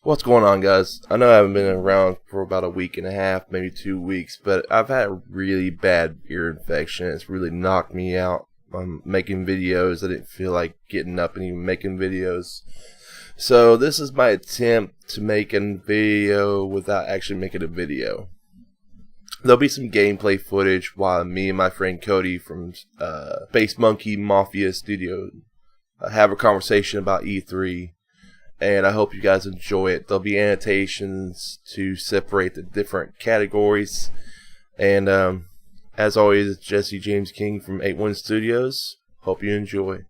What's going on, guys? I know I haven't been around for about a week and a half, maybe 2 weeks, but I've had a really bad ear infection. It's really knocked me out. I'm making videos. I didn't feel like getting up and even making videos. So this is my attempt to make a video without actually making a video. There'll be some gameplay footage while me and my friend Cody from Space Monkey Mafia Studio have a conversation about E3. And I hope you guys enjoy it. There'll be annotations to separate the different categories. And as always, it's Jesse James King from 81 Studios. Hope you enjoy.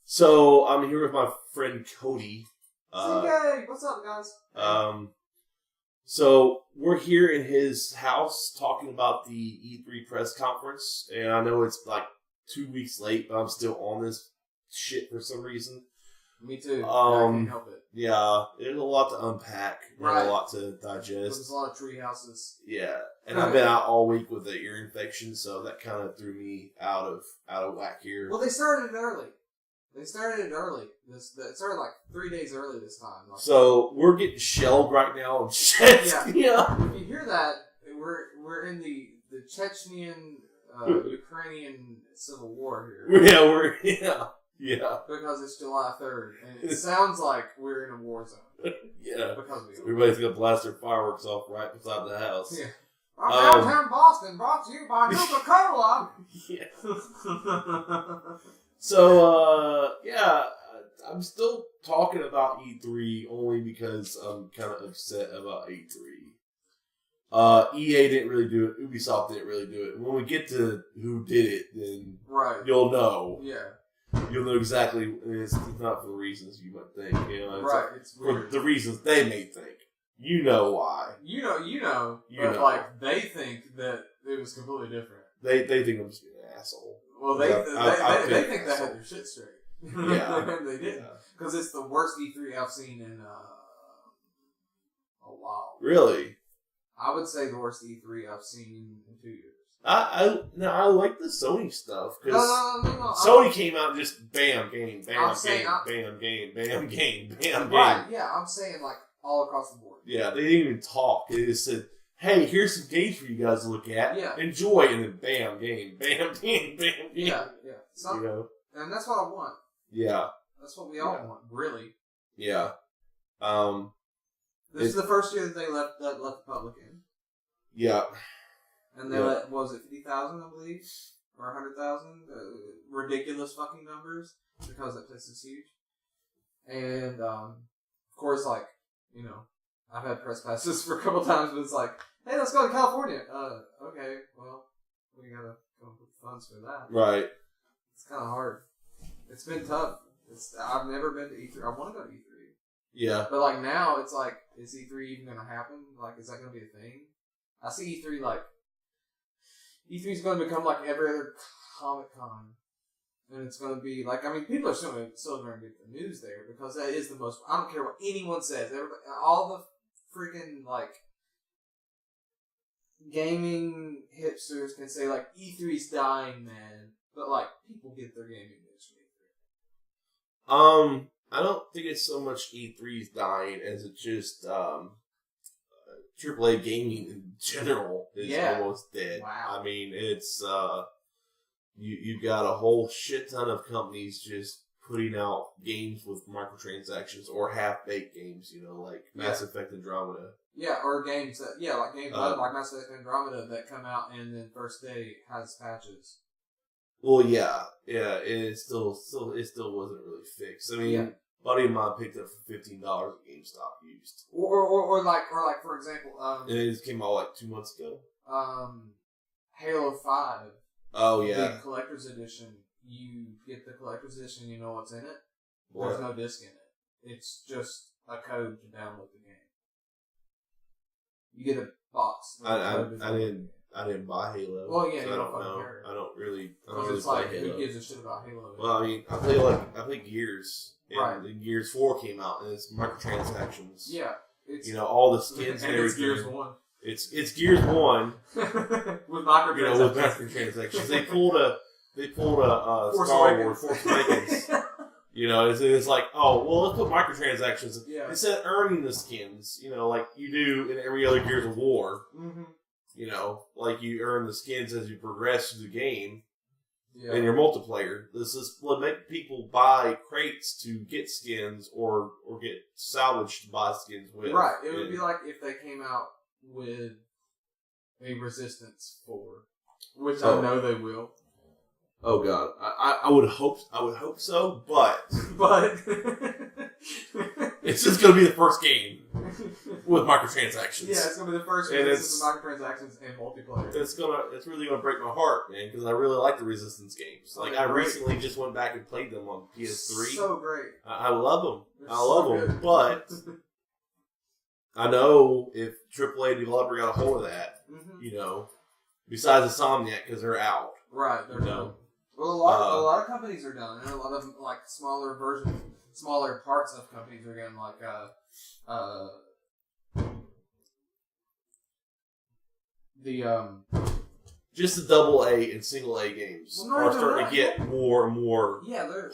So I'm here with my friend Cody. CK, what's up, guys? So we're here in his house talking about the E3 press conference. And I know it's like 2 weeks late, but I'm still on this shit for some reason. Me too. I can't help it. Yeah, there's a lot to unpack. Right. A lot to digest. There's a lot of tree houses. Yeah, and I've been out all week with the ear infection, so that kind of threw me out of whack here. Well, they started it early. It started like 3 days early this time. Like, so we're getting shelled right now. Yeah. Yeah. If you hear that, we're in the Chechenian Ukrainian civil war here. Yeah. Because it's July 3rd, and it sounds like we're in a war zone. Yeah. Because we are. Everybody's gonna blast their fireworks off right beside the house. Yeah. Our downtown Boston, brought to you by Coca-Cola. Yeah. So, I'm still talking about E3 only because I'm kind of upset about E3. EA didn't really do it. UBIsOFT didn't really do it. When we get to who did it, then you'll know. Yeah. You'll know exactly. It's not for the reasons you might think. You know, right. It's weird. For the reasons they may think. You know why. You know. But, like, they think that it was completely different. They think I'm just being an asshole. Well, they think they had their shit straight. Yeah. They didn't. Because it's the worst E3 I've seen in a while. Really? I would say the worst E3 I've seen in 2 years. I like the Sony stuff. No. Sony came out and just bam, game, bam, game, bam, game. Right, yeah, I'm saying like all across the board. Yeah, they didn't even talk. They just said, hey, here's some games for you guys to look at. Yeah. Enjoy, and then bam, game, bam, game. Yeah. And that's what I want. Yeah. That's what we all want, really. Yeah. This is the first year that they let the public in. Yeah. And they let, what was it, 50,000, I believe? Or 100,000? Ridiculous fucking numbers, because that place is huge. And, of course, like, you know, I've had press passes for a couple times, but it's like, hey, let's go to California. Okay, well, we gotta come up with funds for that. Right. It's kind of hard. It's been tough. I've never been to E3. I want to go to E3. Yeah. But, like, now, it's like, is E3 even gonna happen? Like, is that gonna be a thing? I see E3, like, E3 is going to become like every other Comic-Con. And it's going to be like, I mean, people are still going to get the news there because that is the most, I don't care what anyone says. All the freaking, like, gaming hipsters can say, like, E3's dying, man. But, like, people get their gaming news from E3. I don't think it's so much E3's dying as it's just, AAA gaming in general is almost dead. Wow. I mean, it's you've got a whole shit ton of companies just putting out games with microtransactions or half-baked games, you know, like Mass Effect Andromeda. Yeah, or games that like games like Mass Effect Andromeda that come out and then first day has patches. Well, yeah, it still wasn't really fixed. I mean. Buddy of mine picked up for $15 at GameStop used. Or like for example, and it just came out like 2 months ago. Halo 5. Oh yeah. The collector's edition. You get the collector's edition. You know what's in it. There's no disc in it. It's just a code to download the game. You get a box. I didn't buy Halo. Well, yeah, so you I don't know. care. I don't really it's play like, Halo. Who gives a shit about Halo? Well, I mean, I play Gears. Right. And Gears 4 came out, and it's microtransactions. Yeah. You know, all the skins and everything. It's Gears 1. It's Gears 1. with microtransactions. You know, with microtransactions. They pulled a Star Wars Force Awakens. You know, it's like, oh, well, let's put microtransactions Yeah. instead of earning the skins. You know, like you do in every other Gears of War. Mm-hmm. You know, like you earn the skins as you progress through the game. Yeah. In your multiplayer, this is what make people buy crates to get skins or get salvaged to buy skins with. Right. It would be like if they came out with a Resistance 4, which I know they will. Oh God, I would hope so, but it's just gonna be the first game with microtransactions. Yeah, it's gonna be the first game with microtransactions and multiplayer. It's really gonna break my heart, man, because I really like the Resistance games. Like I recently just went back and played them on PS3. So great. I love them. They're I love them, but I know if AAA developer got a hold of that, you know, besides Insomniac because they're out. Right, they're done. Well, a lot of companies are done, and a lot of like smaller parts of companies are getting like just the AA and single A games are starting to get more and more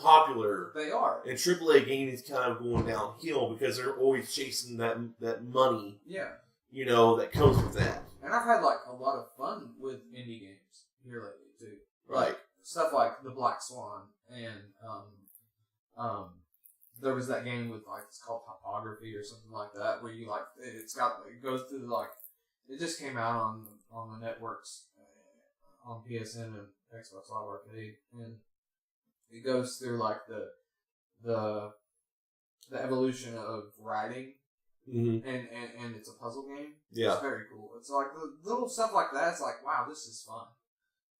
popular. They are, and AAA gaming is kind of going downhill because they're always chasing that money. Yeah, you know that comes with that. And I've had like a lot of fun with indie games here lately too. Right. Like, stuff like the Black Swan and there was that game with like it's called Topography or something like that where you like it goes through like it just came out on the networks on PSN and Xbox Live Arcade, and it goes through like the evolution of writing. Mm-hmm. And it's a puzzle game. Yeah, it's very cool. It's like the little stuff like that. It's like, wow, this is fun.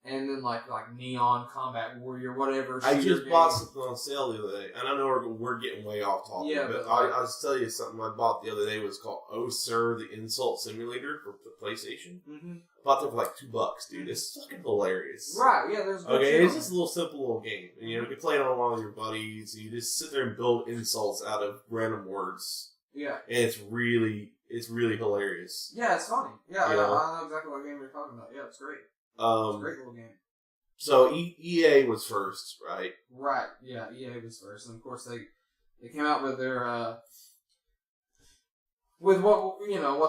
And then like Neon Combat Warrior, whatever. I just bought something on sale the other day, and I know we're getting way off topic. Yeah, but I'll just tell you something I bought the other day was called Oh Sir, the Insult Simulator for the PlayStation. Mm-hmm. I bought it for like $2, dude. It's fucking hilarious. Right? Yeah, there's it's just a little simple little game, and you can play it on along with your buddies. And you just sit there and build insults out of random words. Yeah, and it's really hilarious. Yeah, it's funny. Yeah, I know exactly what game you're talking about. Yeah, it's great. It's a great little game. So EA was first, right? Right. Yeah, EA was first, and of course they came out with their with what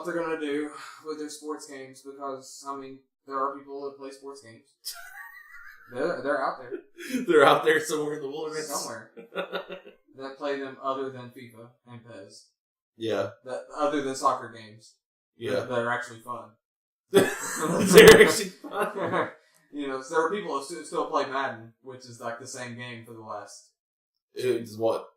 they're gonna do with their sports games, because I mean there are people that play sports games. They're out there. They're out there somewhere in the wilderness. Somewhere. That play them other than FIFA and PES. Yeah. That other than soccer games. Yeah. That are actually fun. They're actually fun. So there are people who still play Madden, which is like the same game for the last... It's what?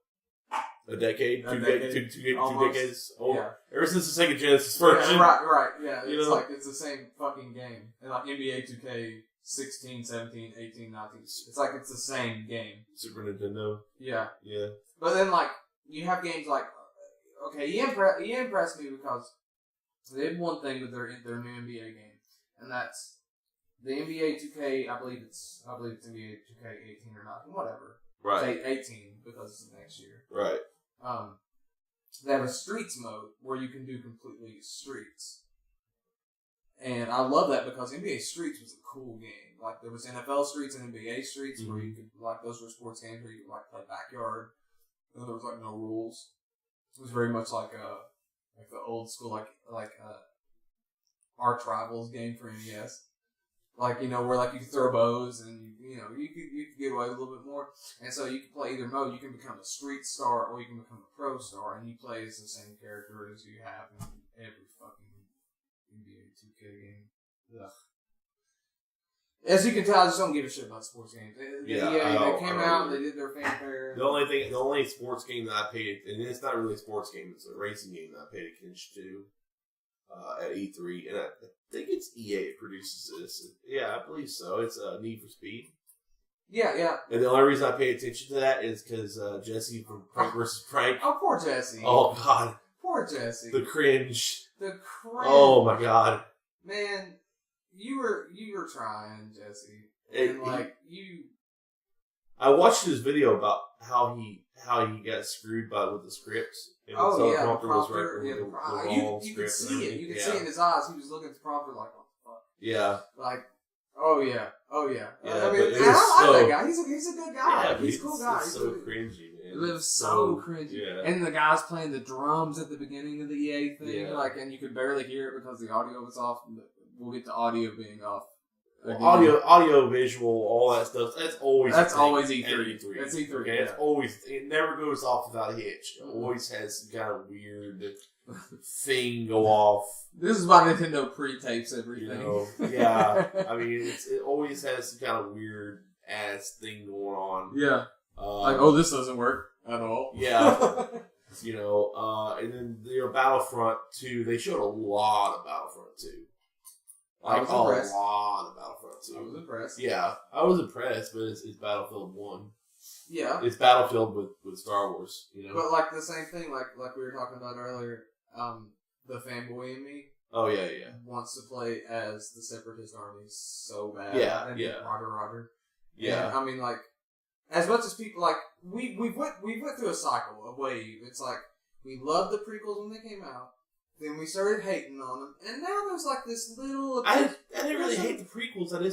A decade? Two decades old? Yeah. Ever since the Sega Genesis version. Yeah, right, yeah. It's like, it's the same fucking game. And like NBA 2K 16, 17, 18, 19. It's like it's the same game. Super Nintendo? Yeah. Yeah. But then like, you have games like... Okay, he impressed me because they did one thing with their new NBA game, and that's the NBA 2K. I believe it's NBA 2K 18 or 19, whatever. Right. It's 18 because it's the next year. Right. They have a streets mode where you can do completely streets, and I love that because NBA Streets was a cool game. Like there was NFL Streets and NBA Streets where you could those were sports games where you could play backyard, and there was no rules. It was very much like the old school like Arch Rivals game for NES, where you could throw bows and you could get away a little bit more, and so you can play either mode. You can become a street star or you can become a pro star, and you play as the same character as you have in every fucking NBA 2K game. Ugh. As you can tell, I just don't give a shit about sports games. They came out, they did their fanfare. The only sports game that I paid, and it's not really a sports game, it's a racing game that I paid attention to at E3, and I think it's EA that produces this. Yeah, I believe so. It's Need for Speed. Yeah. And the only reason I paid attention to that is because Jesse from Prank vs. Prank. Oh, poor Jesse. Oh, God. Poor Jesse. The cringe. Oh, my God. Man. You were trying, Jesse, and I watched his video about how he got screwed with the scripts. And the prompter was right. You could see it. You could see it in his eyes. He was looking at the prompter like, "What the fuck?" Yeah. Like, oh yeah. Yeah, I mean, I like that guy. He's a good guy. Yeah, he's a cool guy. It's so cringy, man. man. It was so cringy. Yeah. And the guys playing the drums at the beginning of the EA thing, Yeah. like, and you could barely hear it because the audio was off. We'll get to audio being off. Well, audio, visual, all that stuff. That's always E3. E3. That's E3. Okay, Yeah. it's always. It never goes off without a hitch. It Mm-hmm. always has some kind of weird thing go off. This is why Nintendo pre-tapes everything. You know, yeah. I mean, it always has some kind of weird ass thing going on. Yeah. Like, oh, this doesn't work at all. Yeah. You know, and then Battlefront 2. They showed a lot of Battlefront 2. Like a lot of Battlefront 2. I was impressed. Yeah, I was impressed, but it's Battlefield 1. Yeah. It's Battlefield with Star Wars, you know? But, like, the same thing, like we were talking about earlier, the fanboy in me Oh, yeah. wants to play as the Separatist army so bad. Yeah, and yeah. Roger. Yeah. And, I mean, like, as much as people, like, we went through a cycle, a wave. It's like, we loved the prequels when they came out. Then we started hating on them, and now there's like this little. I didn't really hate the prequels. The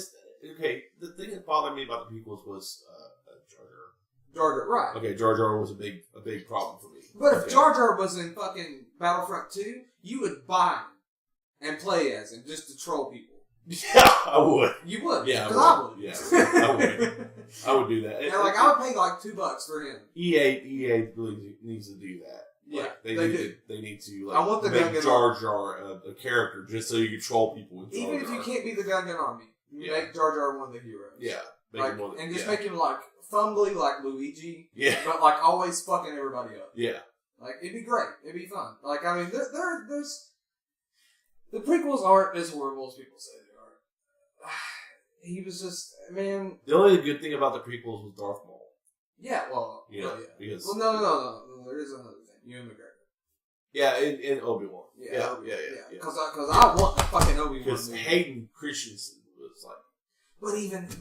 thing that bothered me about the prequels was Jar Jar, right? Okay, Jar Jar was a big problem for me. But if Jar Jar was in fucking Battlefront 2, you would buy him and play as him just to troll people. Yeah, I would. You would, yeah, because I would. Yeah, I would. I would do that. And like I would pay like $2 for him. EA really needs to do that. Yeah, like, they need to like I want the make Gungan Jar Jar a character just so you can troll people with Jar Jar. Even if you can't be the Gungan army, make Jar Jar one of the heroes. Yeah, make him like fumbly like Luigi. Yeah, but like always fucking everybody up. Yeah, like it'd be great. It'd be fun. Like I mean, there's the prequels aren't as horrible as people say they are. He was just man. The only good thing about the prequels was Darth Maul. Yeah, well, yeah, because no. There is another thing. Ewan McGregor. Yeah, in Obi-Wan. Yeah. Because I want the fucking Obi-Wan. Because Hayden Christensen was like,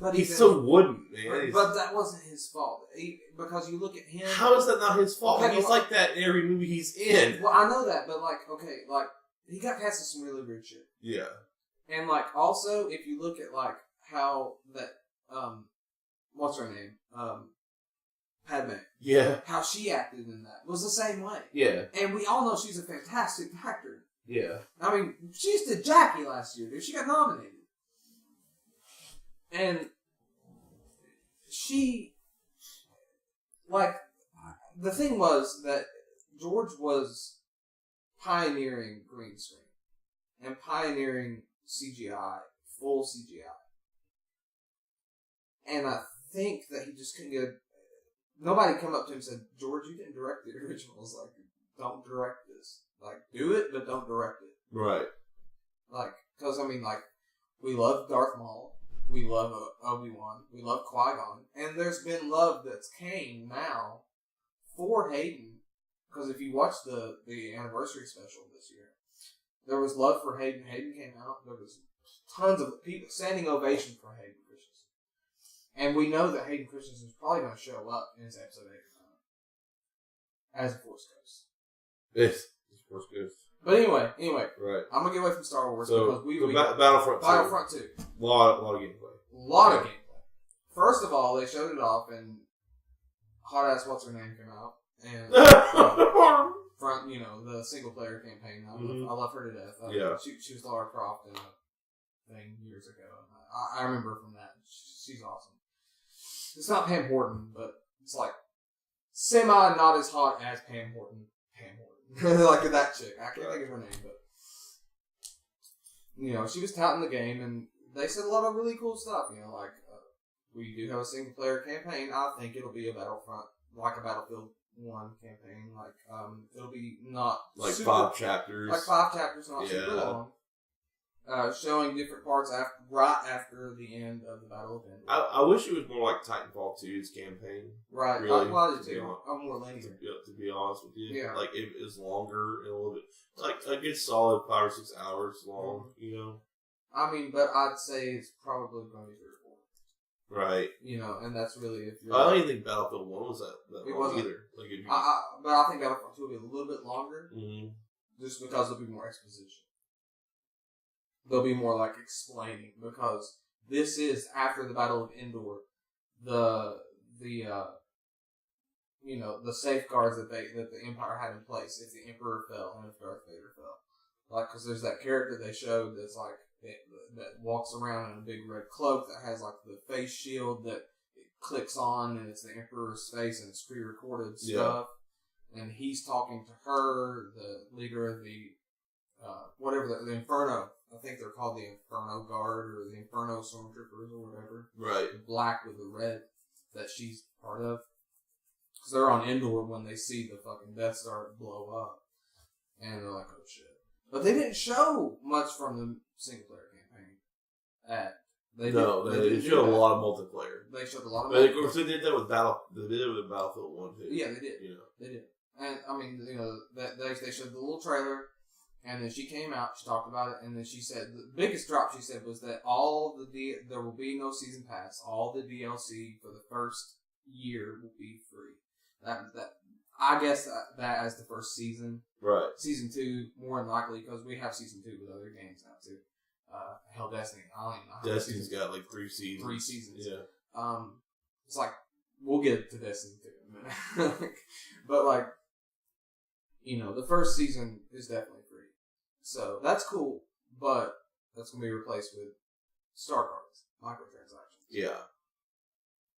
but he's so wooden, man. But that wasn't his fault. Because you look at him. How is that not his fault? Okay, he's like that in every movie he's in. Well, I know that, but like, okay, like he got cast in some really weird shit. Yeah. And like, also, if you look at like how that what's her name? Padme. Yeah. How she acted in that was the same way. Yeah. And we all know she's a fantastic actor. Yeah. I mean, she used to Jackie last year, dude. She got nominated. And she, like, the thing was that George was pioneering green screen and pioneering CGI, full CGI. And I think that he just couldn't get nobody come up to him and said, George, you didn't direct the originals. Like, don't direct this. Like, do it, but don't direct it. Right. Like, because, I mean, like, we love Darth Maul. We love Obi-Wan. We love Qui-Gon. And there's been love that's came now for Hayden. Because if you watch the anniversary special this year, there was love for Hayden. Hayden came out. There was tons of people, standing ovation for Hayden. And we know that Hayden Christensen is probably going to show up in his episode 8 as a Force Ghost. Yes, Force Ghost. But anyway, right. I'm going to get away from Star Wars because we Battlefront 2. A lot of gameplay. Lot of gameplay. First of all, they showed it off, and hot ass what's her name came out, and from the single player campaign. I love her to death. She was Lara Croft in a thing years ago. I remember from that. She's awesome. It's not Pam Horton, but it's like semi not as hot as Pam Horton. Like that chick. I can't think of her name, but she was touting the game, and they said a lot of really cool stuff. Like we do have a single player campaign. I think it'll be a Battlefront, like a Battlefield 1 campaign. Like it'll be not like super, 5 chapters. Like 5 chapters, not super long. Showing different parts right after the end of the Battle of Endor. I wish it was more like Titanfall 2's campaign. Right. Really, I do too. I'm more linear. To be honest with you. Yeah. Like, it was longer and a little bit... Like, a good solid 5 or 6 hours long, I mean, but I'd say it's probably going to be 3 or 4. Right. And that's really if you're... I don't even think Battlefield 1 was that it long wasn't either. Like, but I think Battlefront 2 will be a little bit longer. Mm-hmm. Just because there'll be more exposition. There'll be more like explaining because this is after the Battle of Endor. the safeguards that the Empire had in place if the Emperor fell and if Darth Vader fell. Like, because there's that character they showed that's like that walks around in a big red cloak that has like the face shield that it clicks on and it's the Emperor's face and it's pre-recorded stuff. And he's talking to her, the leader of the whatever the Inferno. I think they're called the Inferno Guard or the Inferno Stormtroopers or whatever. Right. The black with the red that she's part of. Because they're on Endor when they see the fucking Death Star blow up. And they're like, oh shit. But they didn't show much from the single player campaign. They showed a lot of multiplayer. They showed a lot of multiplayer. But of multiplayer. course, they did that with Battlefield 1 too. Yeah, they did. They did. And I mean, they showed the little trailer, and then she came out, she talked about it, and then she said the biggest drop she said was that there will be no season pass. All the DLC for the first year will be free. That I guess that as the first season. Right. Season 2 more than likely because we have season 2 with other games now too. Hell, Destiny. I don't even know. Destiny's got like 3 seasons. 3 seasons. Yeah. It's like we'll get to Destiny 2 in a minute, but like. The first season is definitely free. So, that's cool, but that's going to be replaced with star cards, microtransactions. Yeah.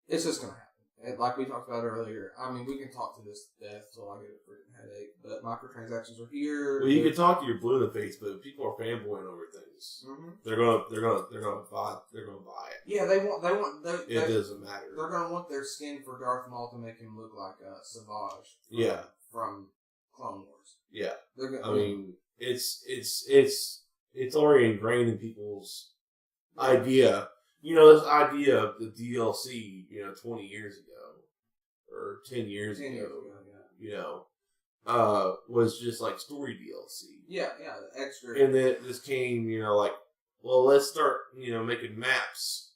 It's just going to happen. And like we talked about earlier, I mean, we can talk to this to death till I get a freaking headache, but microtransactions are here. Well, you can talk to your blue in the face, but people are fanboying over things. Mm-hmm. They're gonna buy it. Yeah, It doesn't matter. They're going to want their skin for Darth Maul to make him look like Savage. From Clone Wars. Yeah. I mean, it's already ingrained in people's idea. This idea of the DLC, 20 years ago or 10 years ago, was just like story DLC. Yeah, extra. And then this came, let's start, making maps.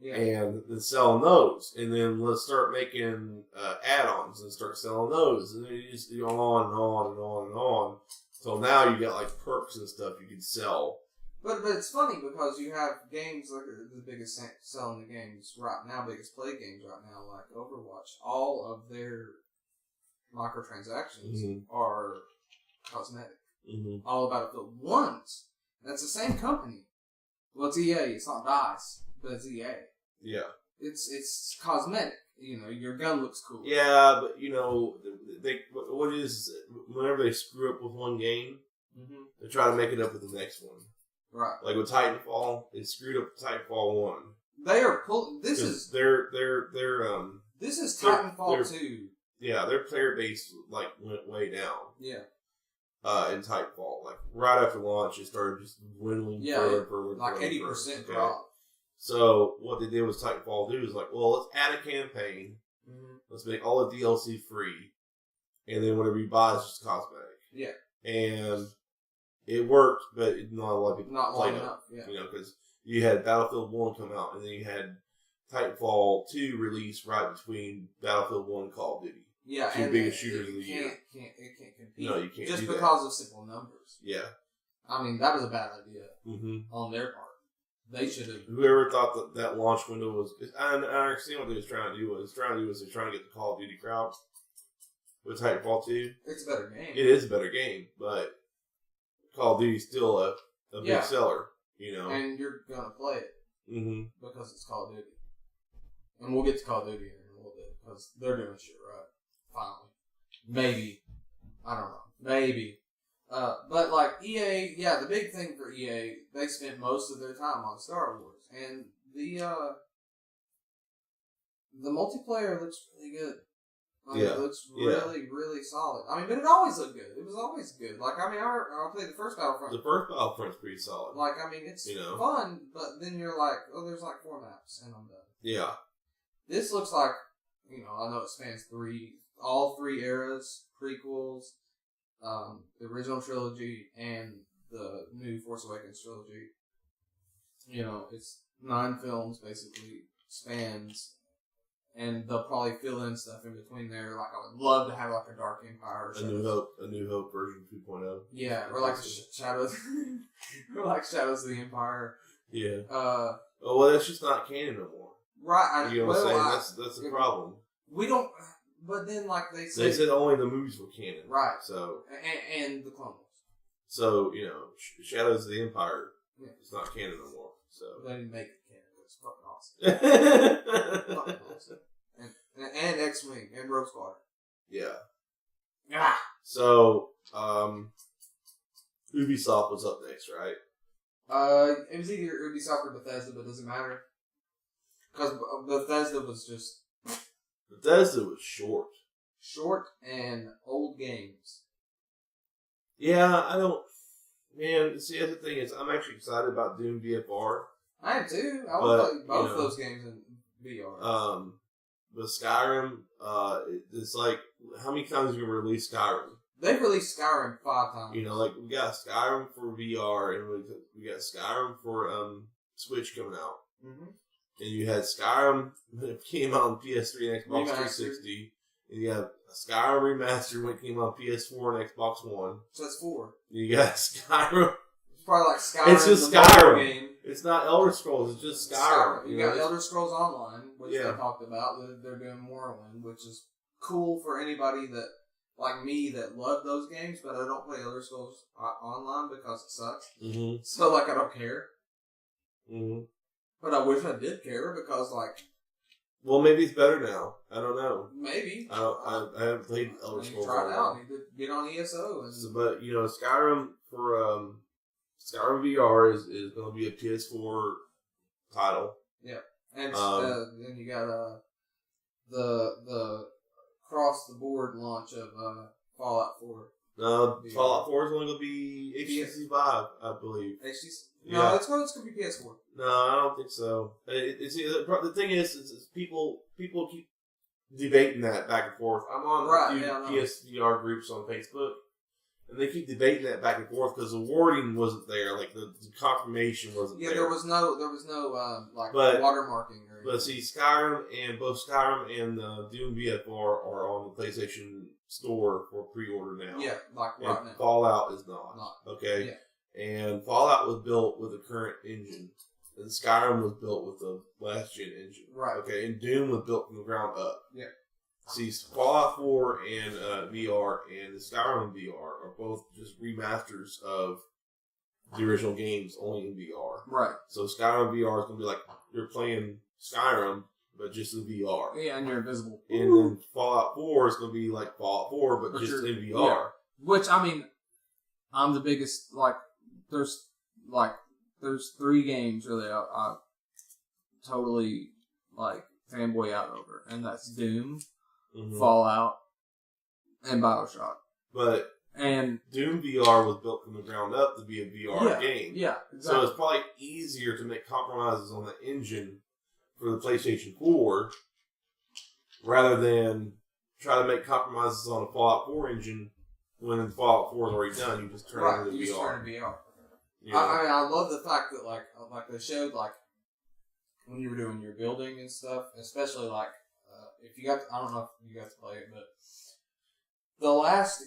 Yeah. And then selling those, and then let's start making add-ons and start selling those, and then you just go on and on and on and on. So now you got like perks and stuff you can sell. But it's funny because you have games like the biggest selling games right now, biggest play games right now, like Overwatch. All of their microtransactions are cosmetic. Mm-hmm. All Battlefield 1's. That's the same company. Well, it's EA. It's not DICE, but it's EA. Yeah. It's cosmetic. Your gun looks cool. Yeah, but whenever they screw up with one game, they try to make it up with the next one. Right. Like with Titanfall, it screwed up Titanfall 1. They are pulling. This is Titanfall 2. Yeah, their player base went way down. Yeah. In Titanfall, right after launch, it started just dwindling further, like 80% drop. So what they did was Titanfall 2 was let's add a campaign. Mm-hmm. Let's make all the DLC free, and then whatever you buy is just cosmetic. Yeah. And it worked, but not a lot of people played it. Yeah. Because you had Battlefield 1 come out, and then you had Titanfall 2 release right between Battlefield 1 and Call of Duty. Yeah, two biggest shooters of the year. It can't compete. No, you can't. Just because of simple numbers. Yeah. I mean, that was a bad idea on their part. They should have. Whoever thought that launch window was. I understand what they was trying to do. They're trying to get the Call of Duty crowd with Titanfall 2. It's a better game. It is a better game, but Call of Duty is still a big seller, And you're going to play it because it's Call of Duty. And we'll get to Call of Duty in a little bit because they're doing shit right. Finally. Maybe. I don't know. Maybe. But EA, the big thing for EA, they spent most of their time on Star Wars. And the multiplayer looks really good. It looks really, really solid. I mean, but it always looked good. It was always good. I played the first Battlefront. The first Battlefront's pretty solid. It's fun, but then you're like, oh, there's 4 maps, and I'm done. Yeah. This looks like, I know it spans all 3 eras, prequels, the original trilogy, and the new Force Awakens trilogy. It's 9 films, basically, spans. And they'll probably fill in stuff in between there. I would love to have a Dark Empire. A New Hope version 2.0. Yeah, or Shadows, or Shadows of the Empire. Yeah. Well, that's just not canon no more. Right. You know what I'm saying? That's the problem. We don't. But then, like they said only the movies were canon, right? So and the Clone Wars. So Shadows of the Empire, it's not canon no more. So they didn't make it canon. It's fucking awesome. Fucking awesome. And X-Wing and Rogue Squadron. Yeah. Ah. So Ubisoft was up next, right? It was either Ubisoft or Bethesda, but it doesn't matter. Because Bethesda was short. Short and old games. Yeah, I don't... Man, see, the other thing is, I'm actually excited about Doom VFR. I am too. I will play both of those games in VR. But Skyrim, it's like, how many times have you released Skyrim? They've released Skyrim 5 times. Like, we got Skyrim for VR, and we got Skyrim for Switch coming out. Mm-hmm. And you had Skyrim when it came out on PS3 and Xbox 360. And you have Skyrim Remastered when it came out on PS4 and Xbox One. So that's 4. You got Skyrim. It's probably like Skyrim. It's just Skyrim. Game. It's not Elder Scrolls. It's just Skyrim. You got Elder Scrolls Online, which they talked about. They're doing Morrowind, which is cool for anybody that, like me, that love those games, but I don't play Elder Scrolls Online because it sucks. Mm-hmm. So, I don't care. Mm-hmm. But I wish I did care because, well, maybe it's better now. I don't know. Maybe. I haven't played Elder Scrolls. Try it out. You need to get on ESO. But Skyrim for Skyrim VR is going to be a PS4 title. Yeah, and then you got the across the board launch of Fallout 4. Fallout 4 is only going to be HTC Vive, I believe. HTC? No, it's going to be PS4. No, I don't think so. The thing is people keep debating that back and forth. I'm on a few PSVR groups on Facebook, and they keep debating that back and forth because the wording wasn't there, the confirmation wasn't there. Yeah, there was no watermarking. But see, both Skyrim and Doom VFR are on the PlayStation Store for pre-order now. Yeah, right now. Fallout is not. Okay? Yeah. And Fallout was built with the current engine. And Skyrim was built with the last-gen engine. Right. Okay, and Doom was built from the ground up. Yeah. See, Fallout 4 and VR and the Skyrim VR are both just remasters of the original games, only in VR. Right. So Skyrim VR is going to be like you're playing Skyrim, but just in VR. Yeah, and you're invisible. And then Fallout 4 is going to be like Fallout 4, but just in VR. Yeah. Which, I'm the biggest, there's 3 games, really, I totally, fanboy out over. And that's Doom, Fallout, and BioShock. But Doom VR was built from the ground up to be a VR game. Yeah, exactly. So it's probably easier to make compromises on the engine for the PlayStation 4 rather than try to make compromises on a Fallout 4 engine when the Fallout 4 is already done. You just turn it into VR. Just turn it VR. Yeah. I love the fact that they showed when you were doing your building and stuff, especially if you got I don't know if you got to play it, but the last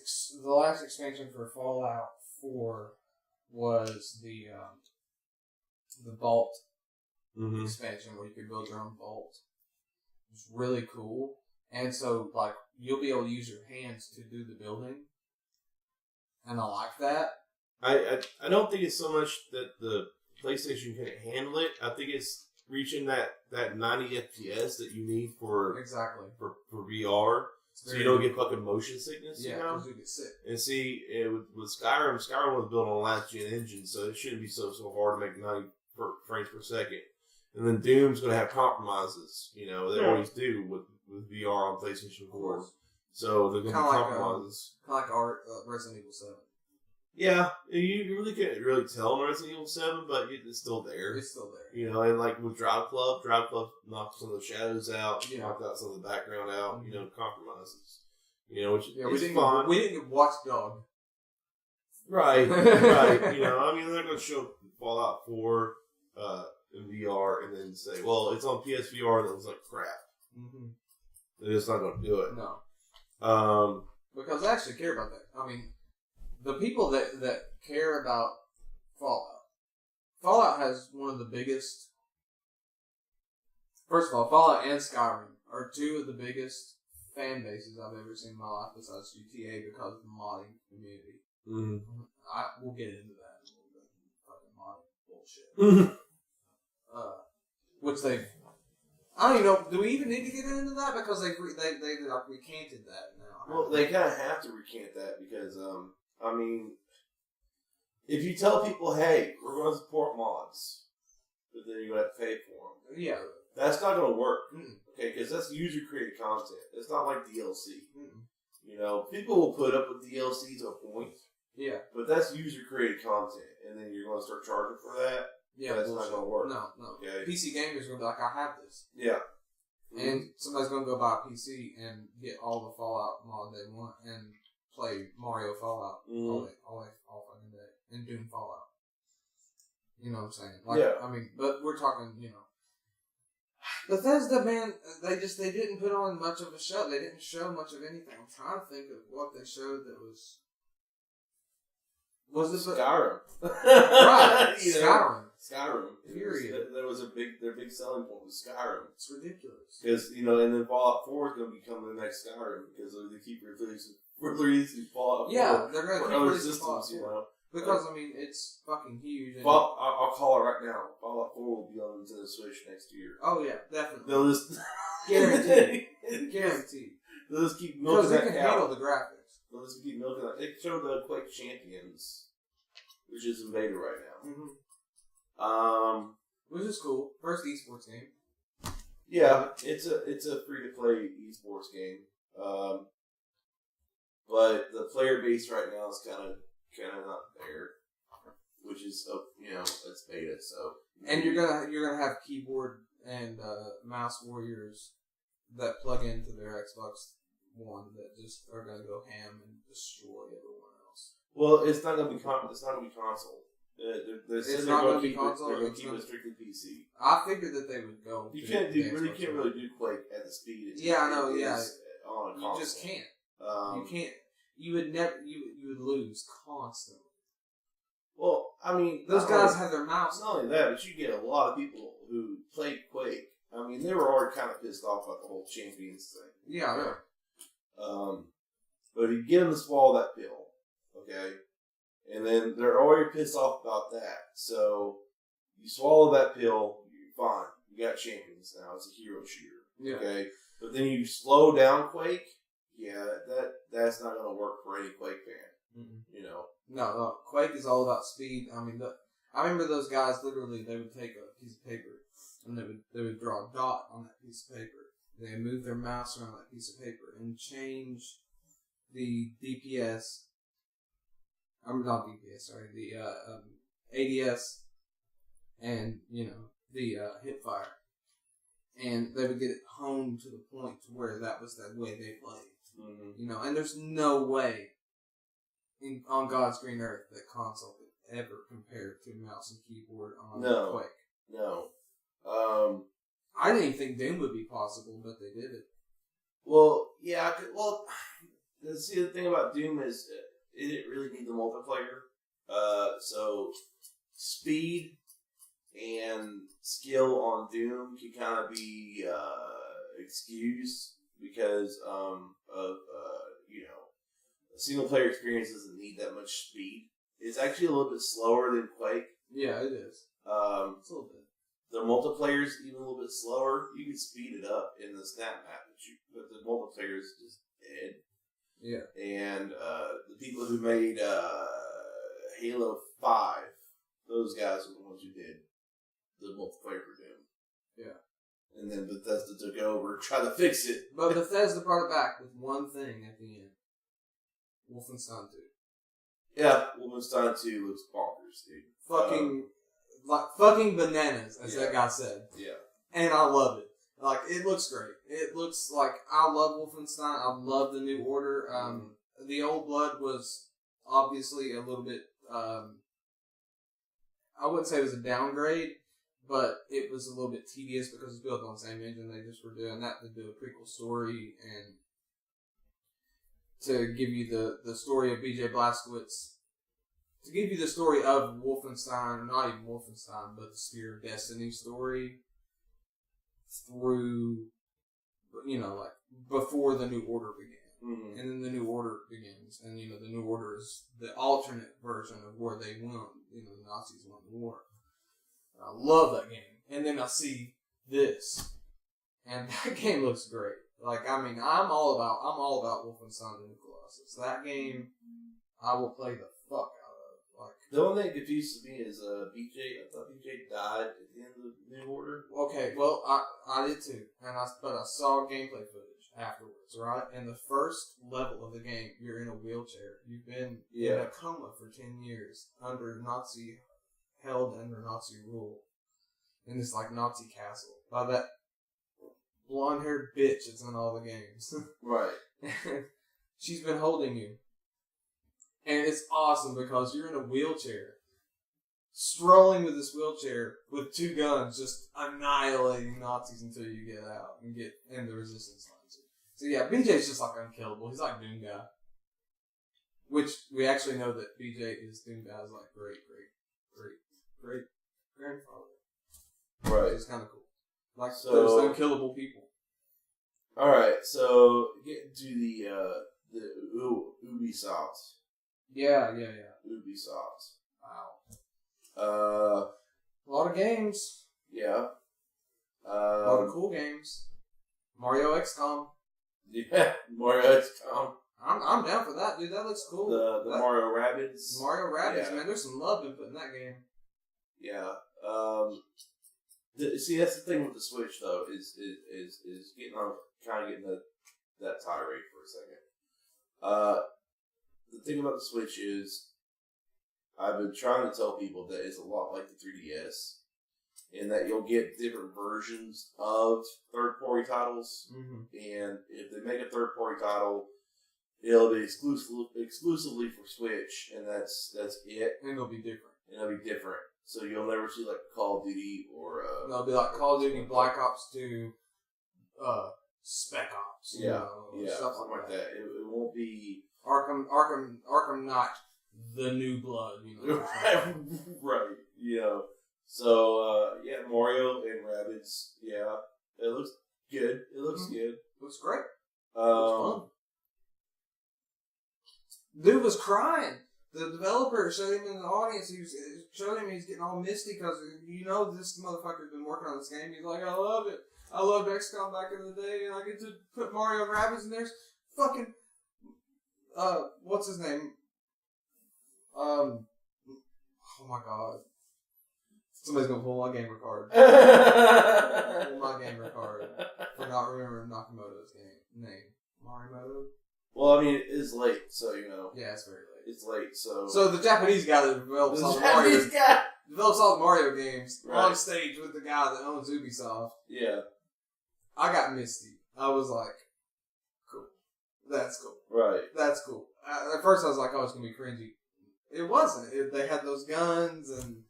expansion for Fallout 4 was the vault expansion where you could build your own vault. It was really cool, and so you'll be able to use your hands to do the building, and I like that. I don't think it's so much that the PlayStation can't handle it. I think it's reaching that 90 FPS that you need for VR, so you don't get fucking motion sickness. Yeah, because you get sick. And see, with Skyrim was built on a last gen engine, so it shouldn't be so hard to make 90 frames per second. And then Doom's going to have compromises. They always do with VR on PlayStation 4. So they're going to be compromises. Kind of like Resident Evil 7. Yeah, you really can't really tell in Resident Evil 7, but it's still there. It's still there. And with Drive Club knocked some of the shadows out, knocked out some of the background out, compromises. Which is fun. We didn't get Watch Dog. Right, right. They're not going to show Fallout 4 in VR and then say, well, it's on PSVR and it was like crap. Mm-hmm. They're just not going to do it. No. Because I actually care about that. The people that care about Fallout has one of the biggest. First of all, Fallout and Skyrim are 2 of the biggest fan bases I've ever seen in my life besides GTA because of the modding community. We'll get into that in a little bit. Fucking modding bullshit. Which they've. I don't even know. Do we even need to get into that because they like recanted that now? Well, they kind of have to recant that because I mean, if you tell people, hey, we're going to support mods, but then you have to pay for them. Yeah. That's not going to work. Okay, because that's user-created content. It's not like DLC. You know, people will put up with DLC to a point. Yeah. But that's user-created content, and then you're going to start charging for that. Yeah, that's not going to work. No. Okay. PC gamers are going to be like, I have this. Yeah. And somebody's going to go buy a PC and get all the Fallout mod they want and play Mario Fallout all fucking day. And Doom Fallout. You know what I'm saying? Like, yeah. I mean, but we're talking, you know. Bethesda, man, they didn't put on much of a show. They didn't show much of anything. I'm trying to think of what they showed that was... Was this Skyrim? Right, Skyrim. Period. Their big selling point was Skyrim. It's ridiculous. Because and then Fallout 4 is going to become the next Skyrim because they keep releasing Fallout 4. Yeah, they're going to keep releasing systems, Fallout 4. Because, I mean, it's fucking huge. And I'll call it right now. Fallout 4 will be on Nintendo Switch next year. Oh, yeah, definitely. They'll just... Guaranteed. Guaranteed. They'll just keep milking that cow. Because they can handle the graphics. They'll just keep milking that. They showed the Quake Champions, which is in beta right now. Which is cool. First esports game. Yeah, it's a free-to-play esports game. But the player base right now is kind of not there, which is it's beta. So and you're gonna have keyboard and mouse warriors that plug into their Xbox One that just are gonna go ham and destroy everyone else. Well, it's not gonna be console. It's not gonna be console. They're gonna keep it strictly PC. I figured that they would go. You can't really do Quake at the speed. Yeah, I know. Yeah, on a console. You just can't. You can't. You would never. You would lose constantly. Well, I mean, those guys have their mouse. Not only that, but you get a lot of people who play Quake. I mean, they were already kind of pissed off about the whole champions thing. Yeah, I know. But if you get them to swallow that pill, okay, and then they're already pissed off about that. So you swallow that pill, you're fine. You got champions now. It's a hero shooter. Okay, but then you slow down Quake. Yeah, that's not going to work for any Quake fan. You know. No, Quake is all about speed. I mean, I remember those guys. Literally, they would take a piece of paper and they would draw a dot on that piece of paper. They would move their mouse around that piece of paper and change the DPS. Not DPS. Sorry, the ADS and the hip fire, and they would get it honed to the point to where that was the way they played. And there's no way on God's green earth that console could ever compare to mouse and keyboard on Quake. No. I didn't even think Doom would be possible, but they did it. Well, yeah. Well, see, the thing about Doom is it didn't really need the multiplayer. So speed and skill on Doom can kind of be excused because of a single player experience doesn't need that much speed. It's actually a little bit slower than Quake. Yeah, it is. It's a little bit. The multiplayer is even a little bit slower. You can speed it up in the snap map, but the multiplayer is just dead. Yeah. And the people who made Halo 5, those guys were the ones who did the multiplayer for Doom. Yeah. And then Bethesda took over, tried to fix it. But Bethesda brought it back with one thing at the end. Wolfenstein 2. Yeah, Wolfenstein 2 looks bonkers, dude. Fucking bananas, as that guy said. Yeah. And I love it. Like, it looks great. It looks like, I love Wolfenstein. I love the New Order. The Old Blood was obviously a little bit, I wouldn't say it was a downgrade, but it was a little bit tedious because it's built on the same engine. They just were doing that to do a prequel story and to give you the story of B.J. Blazkowicz. To give you the story of Wolfenstein, not even Wolfenstein, but the Spear of Destiny story through, like, before the New Order began. Mm-hmm. And then the New Order begins. And, the New Order is the alternate version of where they won. The Nazis won the war. I love that game. And then I see this. And that game looks great. I'm all about Wolfenstein the New Colossus. That game, I will play the fuck out of. The only thing that confuses me is BJ. I thought BJ died at the end of the New Order. Okay, well, I did too. But I saw gameplay footage afterwards, right? And the first level of the game, you're in a wheelchair. You've been in a coma for 10 years held under Nazi rule in this Nazi castle by that blonde-haired bitch that's in all the games. Right. She's been holding you. And it's awesome because you're in a wheelchair, strolling with this wheelchair with 2 guns, just annihilating Nazis until you get out and the resistance lines. So yeah, BJ's just unkillable. He's like Doom Guy. Which we actually know that BJ is Doom Guy's great grandfather. Right. It's kind of cool. So, there's unkillable people. Alright, so getting to the UBIsOFT. Yeah. UBIsOFT. Wow. A lot of games. Yeah. A lot of cool games. Mario XCOM. Yeah, Mario XCOM. I'm down for that, dude. That looks cool. The Mario Rabbids. Mario Rabbids, man. There's some love been put in that game. Yeah. See, that's the thing with the Switch, though, is getting on, kind of getting that tirade for a second. The thing about the Switch is, I've been trying to tell people that it's a lot like the 3DS, in that you'll get different versions of third-party titles, and if they make a third-party title, it'll be exclusively for Switch, and that's it. And it'll be different. So you'll never see Call of Duty or it'll be like Call of Duty, Black Ops 2, Spec Ops. Stuff like that. It won't be Arkham Knight, the New Blood. Right. So Mario and Rabbids. Yeah, it looks good. Looks great. Looks fun. Dude was crying. The developer showed him in the audience. Showed him he's getting all misty because this motherfucker's been working on this game. He's like, I love it. I loved XCOM back in the day, and I get to put Mario and Rabbids in there. Fucking what's his name? Oh my god. Somebody's gonna pull my gamer card. Pull my gamer card for not remembering Nakamoto's name. Morimoto? Well, I mean, it is late, so Yeah, it's very late. It's late, so. So the Japanese guy that develops all the Mario games on stage with the guy that owns Ubisoft. Yeah. I got misty. I was like, cool. That's cool. Right. That's cool. At first I was like, oh, it's going to be cringy. It wasn't. They had those guns and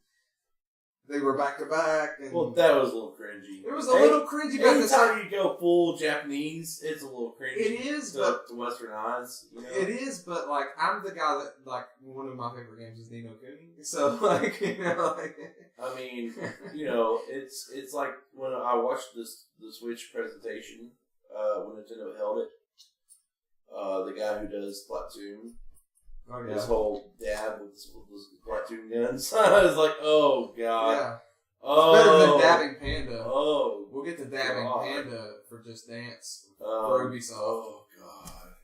they were back to back. Well, that was a little cringy. It was a little cringy. But anytime you go full Japanese, it's a little cringy. It is, to Western eyes. It is, but I'm the guy that one of my favorite games is Ni no Kuni. So I mean, it's like when I watched the Switch presentation when Nintendo held it. The guy who does Splatoon. Oh, yeah. His whole dab with those cartoon guns. I was like, oh, God. Yeah. Oh. It's better than Dabbing Panda. Oh. We'll get to Dabbing Panda for Just Dance for Ubisoft. Oh, God.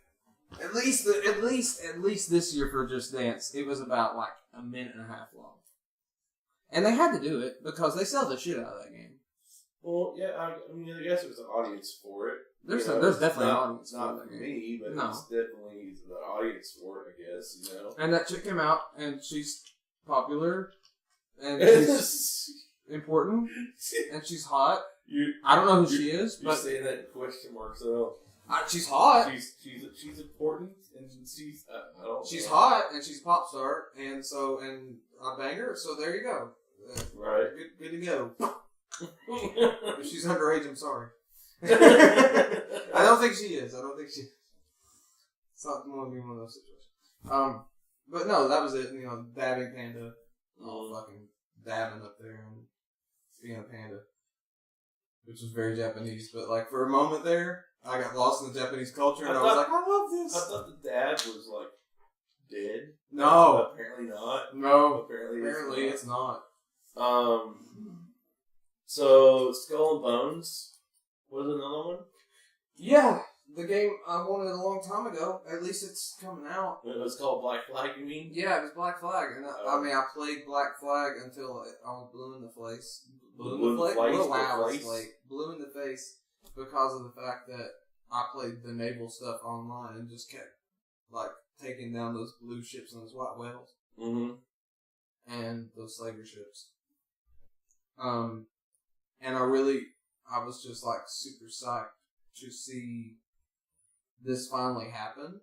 At least this year for Just Dance, it was about a minute and a half long. And they had to do it because they sell the shit out of that game. Well, yeah, I mean, I guess there's an audience for it. There's definitely an audience for not that for game. me, but No. it's definitely the audience for it, I guess, And that chick came out, and she's popular, and she's important, and she's hot. I don't know who she is, but... You're saying that in question marks, so... she's hot. She's important, and she's... I don't she's know. hot, and she's a pop star, and I bang her, so there you go. Right. Good to go. If she's underage, I'm sorry. I don't think she is. It's not going to be one of those situations. But no, that was it. Dabbing Panda. All fucking dabbing up there and being a panda. Which was very Japanese. But for a moment there, I got lost in the Japanese culture, and I was like, I love this. I thought the dad was like dead. No, apparently not. No, apparently it's not. So Skull and Bones was another one. Yeah, the game I wanted a long time ago. At least it's coming out. It was called Black Flag, you mean? Yeah, it was Black Flag, and I played Black Flag until I was blue in the face. Blue in the face? Wow, it's late. Blue in the face because of the fact that I played the naval stuff online and just kept like taking down those blue ships and those white whales. Mm-hmm. And those slaver ships. And I was just like super psyched to see this finally happen.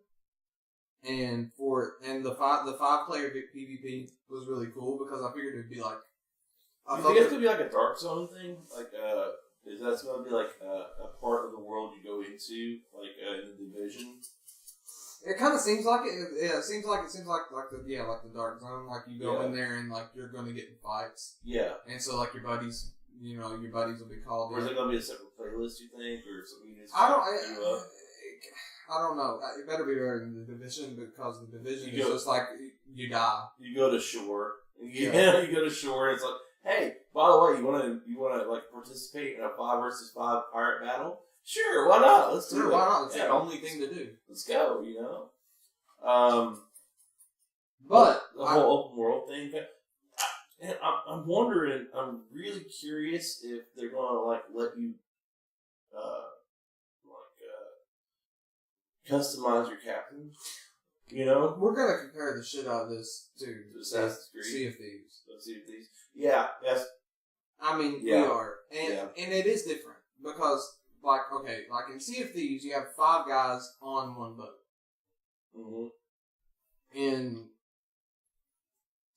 And the 5-player PvP was really cool because I figured it'd be like. You think it's gonna be like a Dark Zone thing? Like, is that gonna be like a part of the world you go into, like in the Division? It kind of seems like it. Yeah, it seems like the Dark Zone. Like you go in there and like you're gonna get in fights. Yeah. And so like your buddies will be called. Or is it gonna be a separate playlist? You think, or something? I don't know. It better be better than the Division because the Division is just like you die. You go to shore. You go to shore. And it's like, hey, by the way, you wanna like participate in a 5 versus 5 pirate battle? Sure, why not? Let's do it. Why not? It's the only thing to do. Let's go. But the whole open world thing. And I'm wondering. I'm really curious if they're gonna like let you, customize your captain. We're gonna compare the shit out of this to Assassin's Creed, Sea of Thieves. Yeah. Yes. I mean, we are, and it is different because. Like in Sea of Thieves, you have 5 guys on one boat. Mm-hmm. In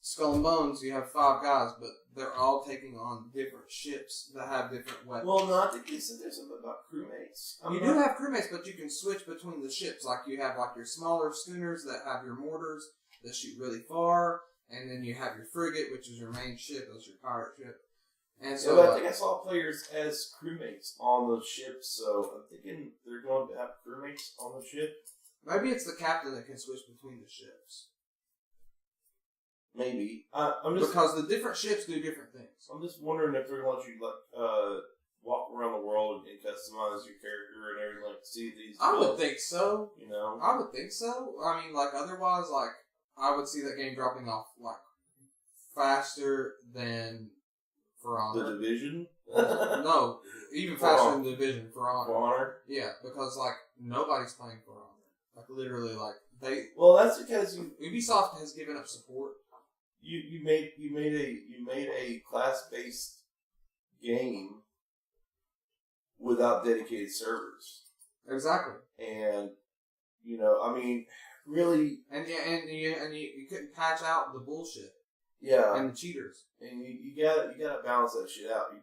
Skull and Bones, you have 5 guys, but they're all taking on different ships that have different weapons. Well, no, I think you said there's something about crewmates. You do have crewmates, but you can switch between the ships. Like you have like your smaller schooners that have your mortars that shoot really far, and then you have your frigate, which is your main ship, that's your pirate ship. And so, I think I saw players as crewmates on those ships, so I'm thinking they're going to have crewmates on the ship. Maybe it's the captain that can switch between the ships. Maybe. I'm just because the different ships do different things. I'm just wondering if they're going to let you walk around the world and customize your character and everything, like see these. I would think so. I would think so. I mean, like otherwise, like I would see that game dropping off like faster than. For Honor. The Division? No, even faster than the Division, For Honor. For Honor? Yeah, because, like, nobody's playing For Honor. Like, literally, like, they... Well, that's because Ubisoft has given up support. You made a class-based game without dedicated servers. Exactly. And, I mean, really... And you couldn't patch out the bullshit. Yeah, and the cheaters, and you gotta balance that shit out. You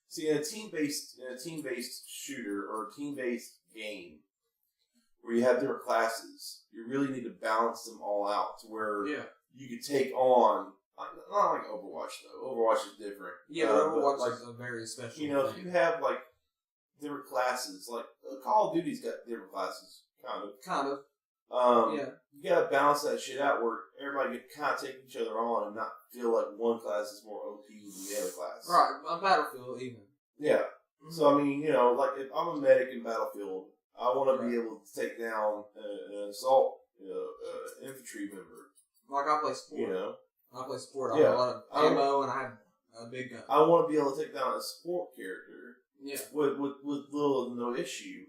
see in a team based shooter or a team based game where you have different classes, you really need to balance them all out to where you could take on not like Overwatch though. Overwatch is different. Yeah, Overwatch is a very special. If you have like different classes, like Call of Duty's got different classes, kind of. You gotta balance that shit out where everybody can kind of take each other on and not feel like one class is more OP than the other class. Right, on Battlefield even. Yeah. Mm-hmm. So, I mean, like if I'm a medic in Battlefield, I want to be able to take down an assault infantry member. Like I play support. I play support. I have a lot of ammo and I have a big gun. I want to be able to take down a support character. Yeah. With little to no issue.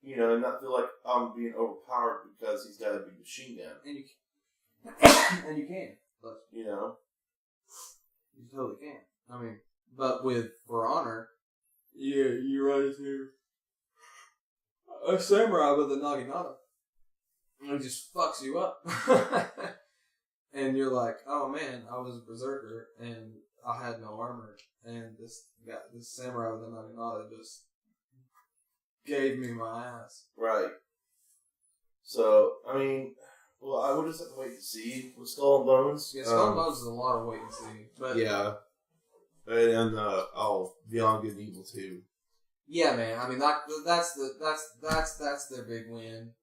And not feel like I'm being overpowered because he's got a big machine gun. And you can. But, you totally can. I mean, but with For Honor, you run into a samurai with a naginata. And it just fucks you up. And you're like, oh man, I was a berserker and I had no armor. And this samurai with a naginata just gave me my ass. Right. So, I mean, well, I would just have to wait to see with Skull and Bones. Yeah, Skull and Bones is a lot of wait and see. But yeah. And Beyond Good and Evil 2. Yeah, man. I mean, that's their big win.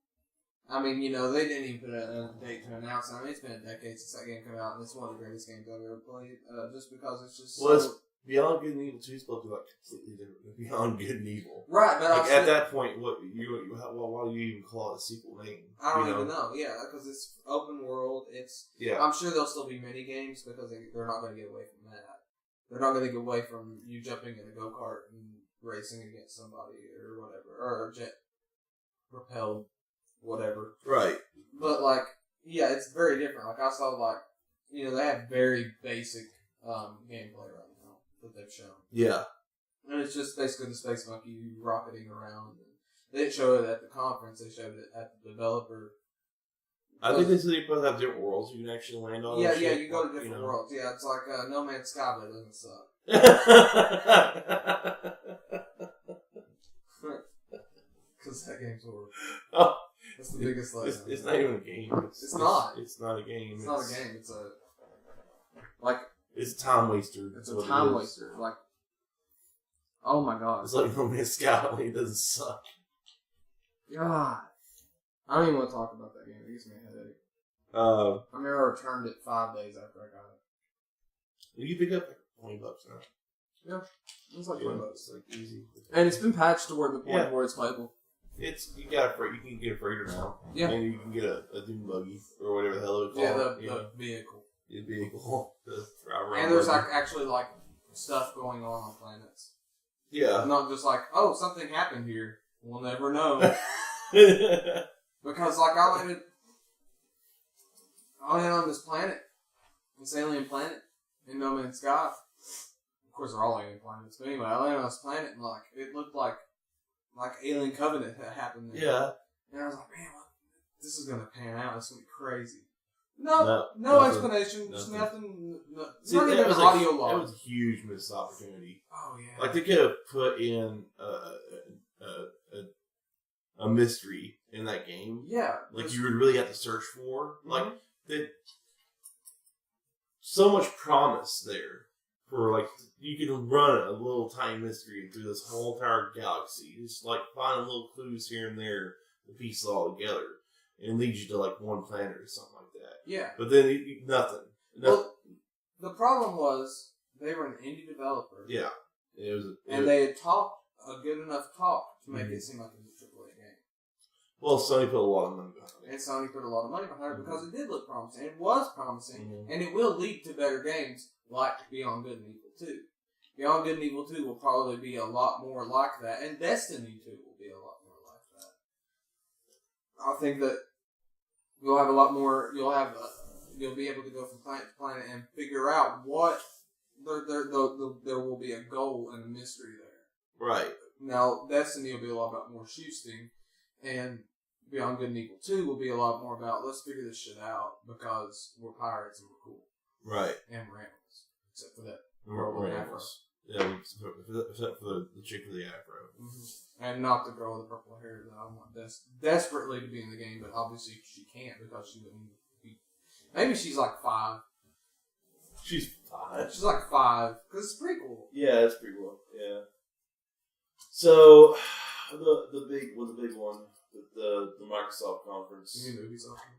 I mean, they didn't even put a date to announce it. I mean, it's been a decade since that game came out, and it's one of the greatest games I've ever played. Just because it's just it's Beyond Good and Evil 2 is supposed to be like completely different than Beyond Good and Evil. Right, but like at that point, why do you even call it a sequel name? I don't even know. Yeah, because it's open world. I'm sure there'll still be mini games because they're not going to get away from that. They're not going to get away from you jumping in a go-kart and racing against somebody or whatever, or a jet propelled whatever. Right. But it's very different. Like I saw, they have very basic gameplay right now that they've shown. Yeah. And it's just basically the Space Monkey rocketing around. And they didn't show it at the conference. They showed it at the developer. I think they said they both have different worlds you can actually land on. Yeah, you go to different worlds. Yeah, it's like No Man's Sky, but it doesn't suck. Because that game's horrible. Oh. That's the biggest letdown. It's not even a game. It's not. It's not a game. It's not a game. It's a time waster. It's a time waster. Oh my god. It's like No Man's Sky, only it doesn't suck. God. I don't even want to talk about that game. It gives me a headache. I remember I returned it 5 days after I got it. You pick up $20 now. Yeah. It's like $20. It's easy. And it's been patched to where the point where it's playable. You can get a freighter now. Yeah. And you can get a dune buggy or whatever the hell it's called. Yeah, the vehicle. The vehicle. And there's actually stuff going on planets. Yeah. Not just something happened here. We'll never know. Because I landed on this planet, this alien planet in No Man's Sky. Of course, they're all alien planets, but anyway, I landed on this planet and it looked like Alien Covenant had happened there. Yeah. And I was like, man, this is gonna pan out. It's gonna be crazy. No explanation. Just nothing. Not even an audio log. That was a huge missed opportunity. Oh yeah. They could have put in a mystery in that game. Yeah. You would really have to search for. So much promise there for you can run a little tiny mystery through this whole entire galaxy. Just find little clues here and there to piece it all together and lead you to one planet or something like that. Yeah. But then nothing. Well, the problem was they were an indie developer. Yeah. They had talked a good enough talk to make it seem like it was a AAA game. Well, Sony put a lot of money behind it. And Sony put a lot of money behind it because it did look promising. It was promising, and it will lead to better games like Beyond Good and Evil 2. Beyond Good and Evil 2 will probably be a lot more like that, and Destiny 2 will be a lot more like that. I think that you'll have a lot more. You'll be able to go from planet to planet and figure out what there will be a goal and a mystery there. Right. Now, Destiny will be a lot about more shooting, and Beyond Good and Evil 2 will be a lot more about let's figure this shit out because we're pirates and we're cool. Right. And we're animals. Except for that. We're animals. Yeah, except for the chick with the afro. Mm-hmm. And not the girl with the purple hair that I want desperately to be in the game, but obviously she can't because she wouldn't be. Maybe she's 5. She's 5. She's 5 because it's pretty cool. Yeah, it's pretty cool. Yeah. So the big one, the Microsoft conference. You mean the Ubisoft conference?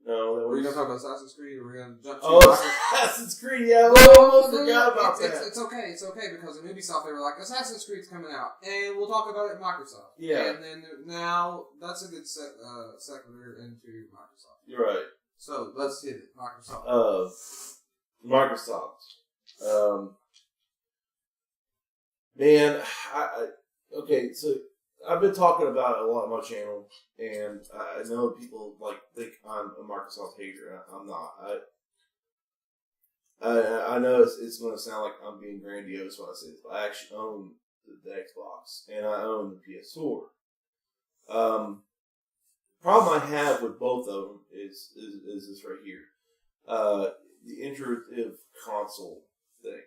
No, that Were you gonna talk about Assassin's Creed, or were we gonna jump to Assassin's Creed? Yeah, I almost forgot about that. It's okay. It's okay because in Ubisoft they were like Assassin's Creed's coming out, and we'll talk about it at Microsoft. Yeah, and then now that's a good sequitur into Microsoft. You're right. So let's hit it. Microsoft. Microsoft. Man, okay, so I've been talking about it a lot on my channel, and I know people think I'm a Microsoft hater. I'm not. I know it's going to sound like I'm being grandiose when I say this, but I actually own the Xbox and I own the PS4. Problem I have with both of them is this right here, the iterative console thing.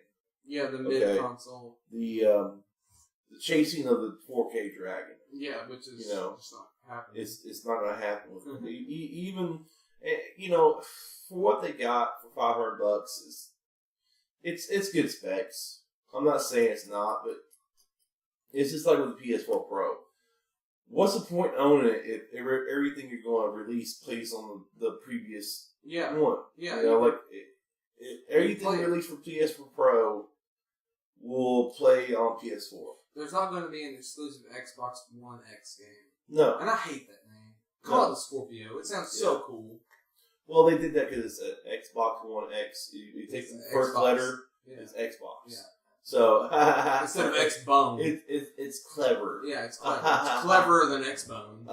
Yeah, the mid console. The chasing of the 4K dragon. Yeah, which is just not happening. It's not going to happen with them. Even for what they got for $500, it's good specs. I'm not saying it's not, but it's just like with the PS4 Pro. What's the point owning it if everything you're going to release plays on the previous one? Yeah. You know, everything released for PS4 Pro will play on PS4. There's not going to be an exclusive Xbox One X game. No. And I hate that name. Call it the Scorpio. It sounds so cool. Well, they did that because it's an Xbox One X. You take the first Xbox letter, it's Xbox. Yeah. So instead of X-Bone. It's clever. Yeah, it's clever. It's cleverer than X-Bone.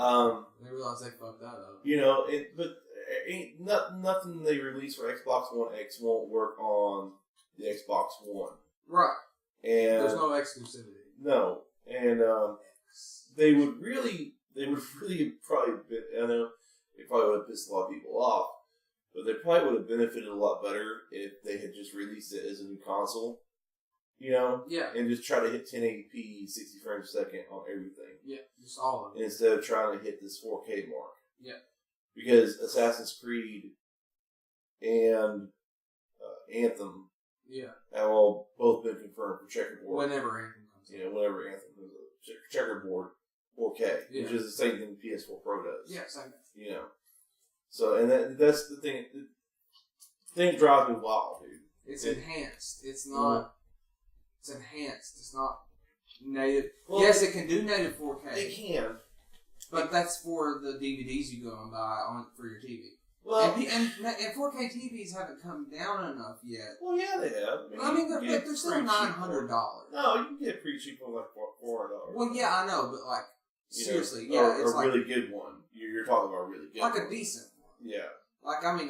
They realize they fucked that up. You know, but ain't nothing they release for Xbox One X won't work on the Xbox One. Right. And there's no exclusivity. No. And they would really probably I know it probably would have pissed a lot of people off, but they probably would have benefited a lot better if they had just released it as a new console. You know? Yeah. And just try to hit 1080p, 60 frames a second on everything. Yeah, just all of it. Instead of trying to hit this 4K mark. Yeah. Because Assassin's Creed and Anthem have all both been confirmed for checkerboard. Whenever Anthem comes out. Yeah, whenever Anthem comes out. Checkerboard 4K, which is the same thing the PS4 Pro does. Yeah, same thing. You know. So, and that's the thing. The thing drives me wild, dude. It's enhanced. It's not... It's enhanced. It's not native. Well, yes, it can do native 4K. It can. But that's for the DVDs you go and buy for your TV. Well, and 4K TVs haven't come down enough yet. Well, yeah, they have. I mean they're still $900. No, you can get pretty cheap for like $400. Well, yeah, I know, but like seriously, it's like a really good one. You're talking about a really good, like one. A decent one. Yeah. Like I mean,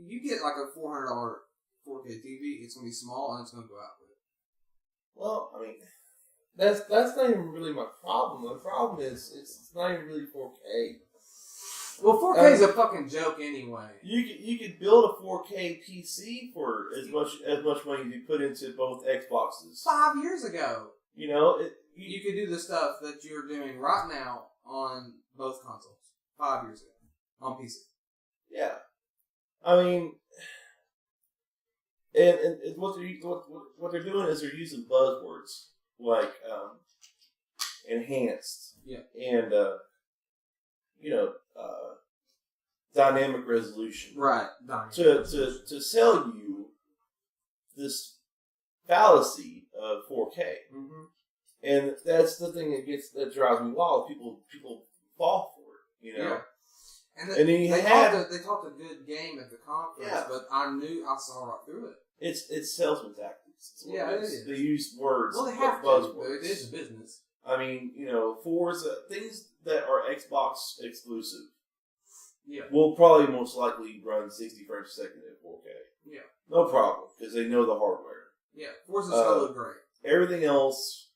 you get like a $400 4K TV. It's gonna be small and it's gonna go out with it. Well, I mean, that's not even really my problem. The problem is it's not even really 4K. Well, 4K is a fucking joke anyway. You could build a 4K PC for as much money as you put into both Xboxes. 5 years ago. You know, you could do the stuff that you're doing right now on both consoles. 5 years ago on PC. Yeah, I mean, and what they're doing is they're using buzzwords like enhanced, and dynamic resolution, right? To sell you this fallacy of 4K, and that's the thing that drives me wild. People fall for it, you know. Yeah. And then they talked a good game at the conference, but I saw right through it. It's salesman tactics. It is. They use words. Well, they have buzzwords. It is a business. I mean, Forza, things that are Xbox exclusive, will probably most likely run 60 frames a second at 4K. Yeah, no problem because they know the hardware. Yeah, Forza's gonna look great. Everything else,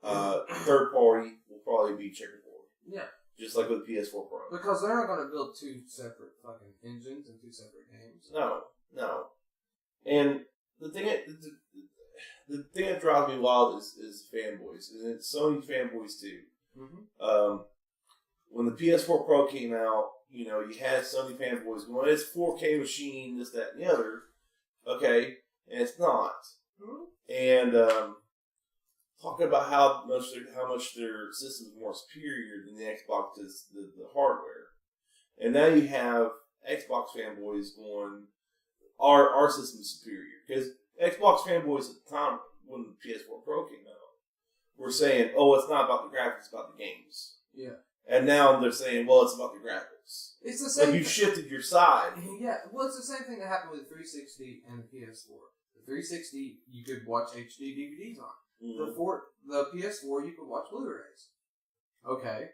third party, will probably be checkerboard. Yeah. Just like with the PS4 Pro. Because they're not going to build two separate fucking engines and two separate games. No. And the thing that drives me wild is fanboys. And it's Sony fanboys too. Mm-hmm. When the PS4 Pro came out, you had Sony fanboys going, it's 4K machine, this, that, and the other. Okay? And it's not. Mm-hmm. And, talking about how much their system is more superior than the Xbox is the hardware, and now you have Xbox fanboys going, our system is superior because Xbox fanboys at the time when the PS4 Pro came out were saying, "Oh, it's not about the graphics, it's about the games." Yeah, and now they're saying, "Well, it's about the graphics." It's the same. Like you shifted your side. Yeah, well, it's the same thing that happened with the 360 and the PS4. The 360 you could watch HD DVDs on. Mm-hmm. The PS4, you can watch Blu-rays. Okay.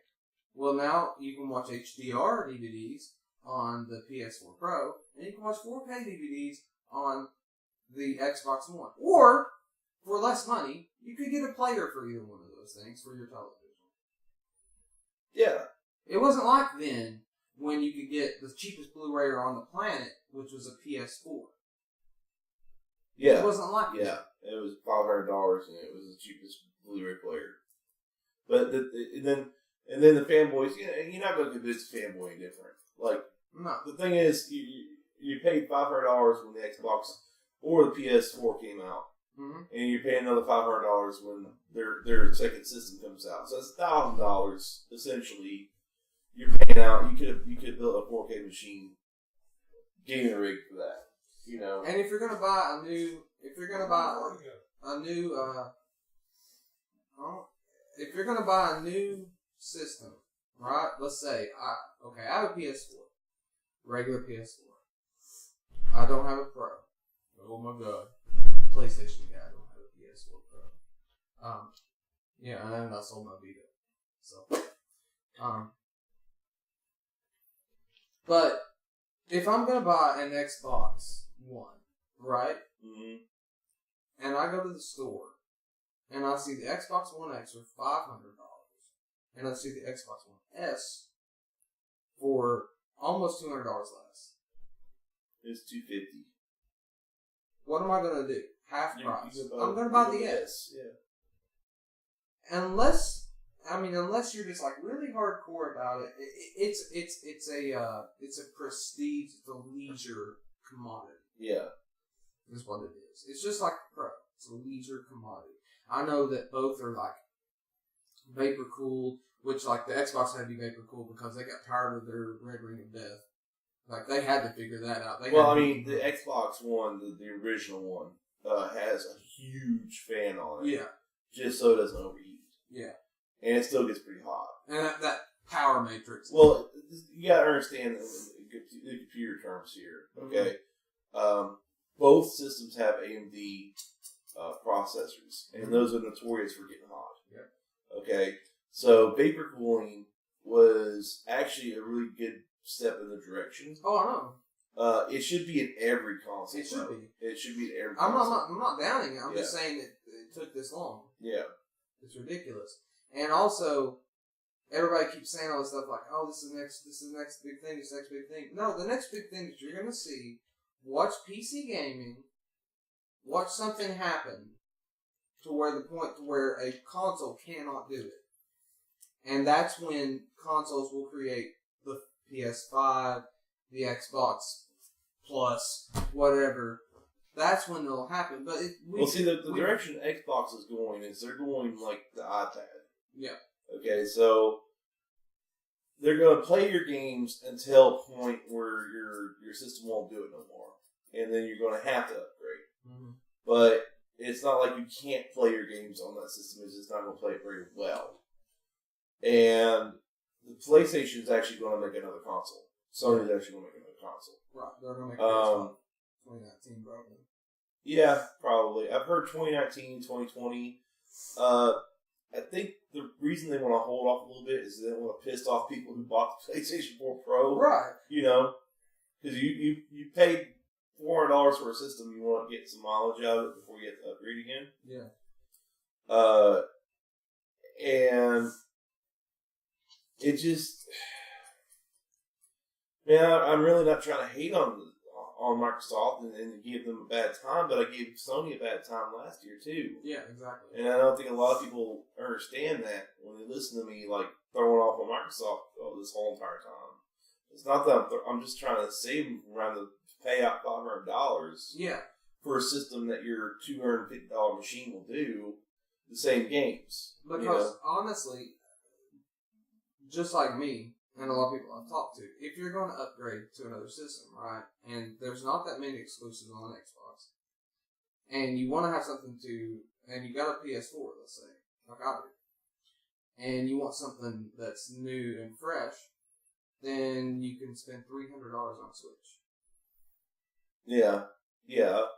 Well, now you can watch HDR DVDs on the PS4 Pro, and you can watch 4K DVDs on the Xbox One. Or, for less money, you could get a player for either one of those things for your television. Yeah. It wasn't like then, when you could get the cheapest Blu-rayer on the planet, which was a PS4. Yeah. It wasn't like that. Yeah. It was $500 and it was the cheapest Blu-ray player. But and then the fanboys, you're not going to convince a fanboy any different. Like, no. The thing is, you paid $500 when the Xbox or the PS4 came out. and you're paying another $500 when their second system comes out. So that's $1,000 essentially. You're paying out. You could have built a 4K machine, gaming rig for that. You know. And if you're gonna buy a new system, right? Let's say I have a PS4, regular PS4. I don't have a Pro. Oh my god, PlayStation guy. I don't have a PS4 Pro. Yeah, and I sold my Vita. So, but if I'm gonna buy an Xbox One, right? Mm-hmm. And I go to the store, and I see the Xbox One X for $500, and I see the Xbox One S for almost $200 less. It's $250. What am I gonna do? Half price. I'm gonna buy the S. Yeah. Unless you're just like really hardcore about it, it's a prestige, it's a leisure commodity. Yeah. Is what it is. It's just like the Pro. It's a leisure commodity. I know that both are like vapor cooled, which like the Xbox had to be vapor cooled because they got tired of their red ring of death. Like they had to figure that out. The Xbox One, the original one, has a huge fan on it. Yeah. Just so it doesn't overheat. Yeah. And it still gets pretty hot. And that power matrix. Well, you gotta understand the computer terms here. Okay. Mm-hmm. Both systems have AMD processors, and those are notorious for getting hot. Yeah. Okay. So vapor cooling was actually a really good step in the direction. Oh, I know. It should be in every console. It should be. It should be in every console. I'm not downing it. I'm just saying it took this long. Yeah. It's ridiculous. And also, everybody keeps saying all this stuff like, "Oh, this is the next big thing. This is the next big thing." No, the next big thing that you're going to see. Watch PC gaming. Watch something happen to where the point to where a console cannot do it, and that's when consoles will create the PS5, the Xbox Plus, whatever. That's when it'll happen. But the direction Xbox is going is they're going like the iPad. Yeah. Okay, so they're going to play your games until a point where your system won't do it no more, and then you're going to have to upgrade. Mm-hmm. But it's not like you can't play your games on that system; it's just not going to play it very well. And the PlayStation is actually going to make another console. Sony's actually going to make another console. Right, they're going to make PS5 2019 probably. Yeah, probably. I've heard 2019, 2020. I think the reason they want to hold off a little bit is they don't want to piss off people who bought the PlayStation 4 Pro. Right. You know, because you paid $400 for a system, you want to get some mileage out of it before you have to upgrade again. Yeah. And it just, man, I'm really not trying to hate on Microsoft and give them a bad time, but I gave Sony a bad time last year too. Yeah, exactly. And I don't think a lot of people understand that when they listen to me, like throwing off on Microsoft this whole entire time. It's not that I'm just trying to save them from having to pay out $500. Yeah. For a system that your $250 machine will do the same games. Because honestly, just like me, and a lot of people I've talked to, if you're going to upgrade to another system, right, and there's not that many exclusives on Xbox, and you want to have something and you got a PS4, let's say, like I do, and you want something that's new and fresh, then you can spend $300 on a Switch. Yeah.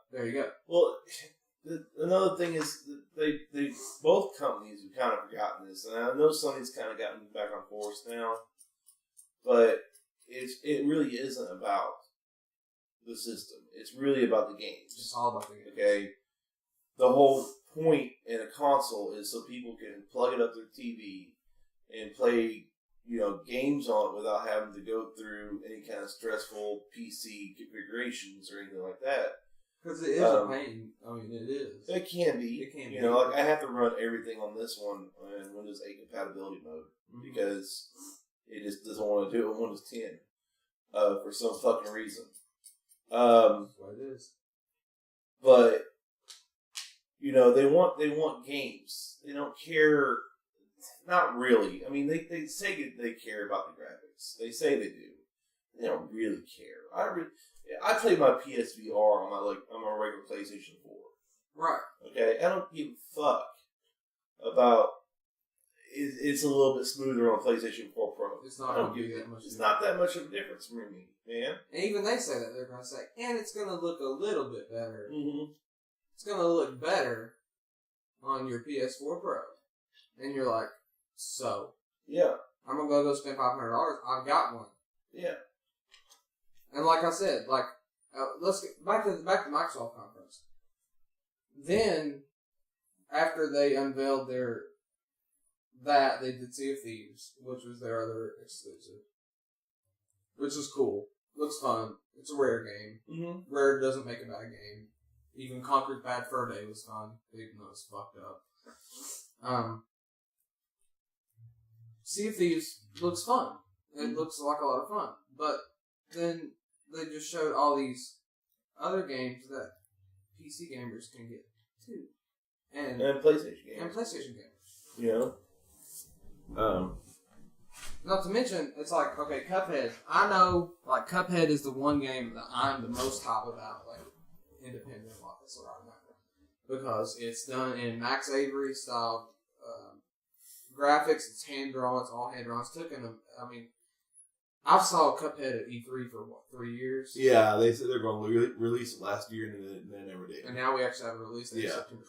There you go. Well, another thing is that they both companies have kind of forgotten this, and I know Sony's kind of gotten back on course now. But it really isn't about the system. It's really about the games. It's all about the games. Okay? The whole point in a console is so people can plug it up to their TV and play, games on it without having to go through any kind of stressful PC configurations or anything like that. Because it is a pain. I mean, it is. It can be. It can be. Like I have to run everything on this one in Windows 8 compatibility mode because it just doesn't want to do it in Windows 10 for some fucking reason. That's what it is. But You know, they want games. They don't care. Not really. I mean, they say they care about the graphics. They say they do. They don't really care. I play my PSVR on my regular PlayStation 4. Right. Okay? I don't give a fuck about it's a little bit smoother on PlayStation 4 Pro. It's not going to be that much. It's not that much of a difference for me, man. And even they say that. They're going to say, and it's going to look a little bit better. Mm-hmm. It's going to look better on your PS4 Pro. And you're like, so? Yeah. I'm going to go spend $500. I've got one. Yeah. And like I said, let's get back to the Microsoft conference. Then, after they unveiled they did Sea of Thieves, which was their other exclusive. Which is cool. Looks fun. It's a Rare game. Mm-hmm. Rare doesn't make a bad game. Even Conquered Bad Fur Day was fun, even though it's fucked up. Sea of Thieves looks fun. It looks like a lot of fun. But then they just showed all these other games that PC gamers can get too. And PlayStation gamers. You know? Not to mention, it's like, okay, Cuphead. I know, like, Cuphead is the one game that I'm the most hype about, like, independent wise right now. Because it's done in Max Avery style graphics. It's hand-drawn. It's all hand-drawn. It's I saw Cuphead at E3 for, 3 years? Yeah, they said they're going to release it last year, and they never did. And now we actually have a release date September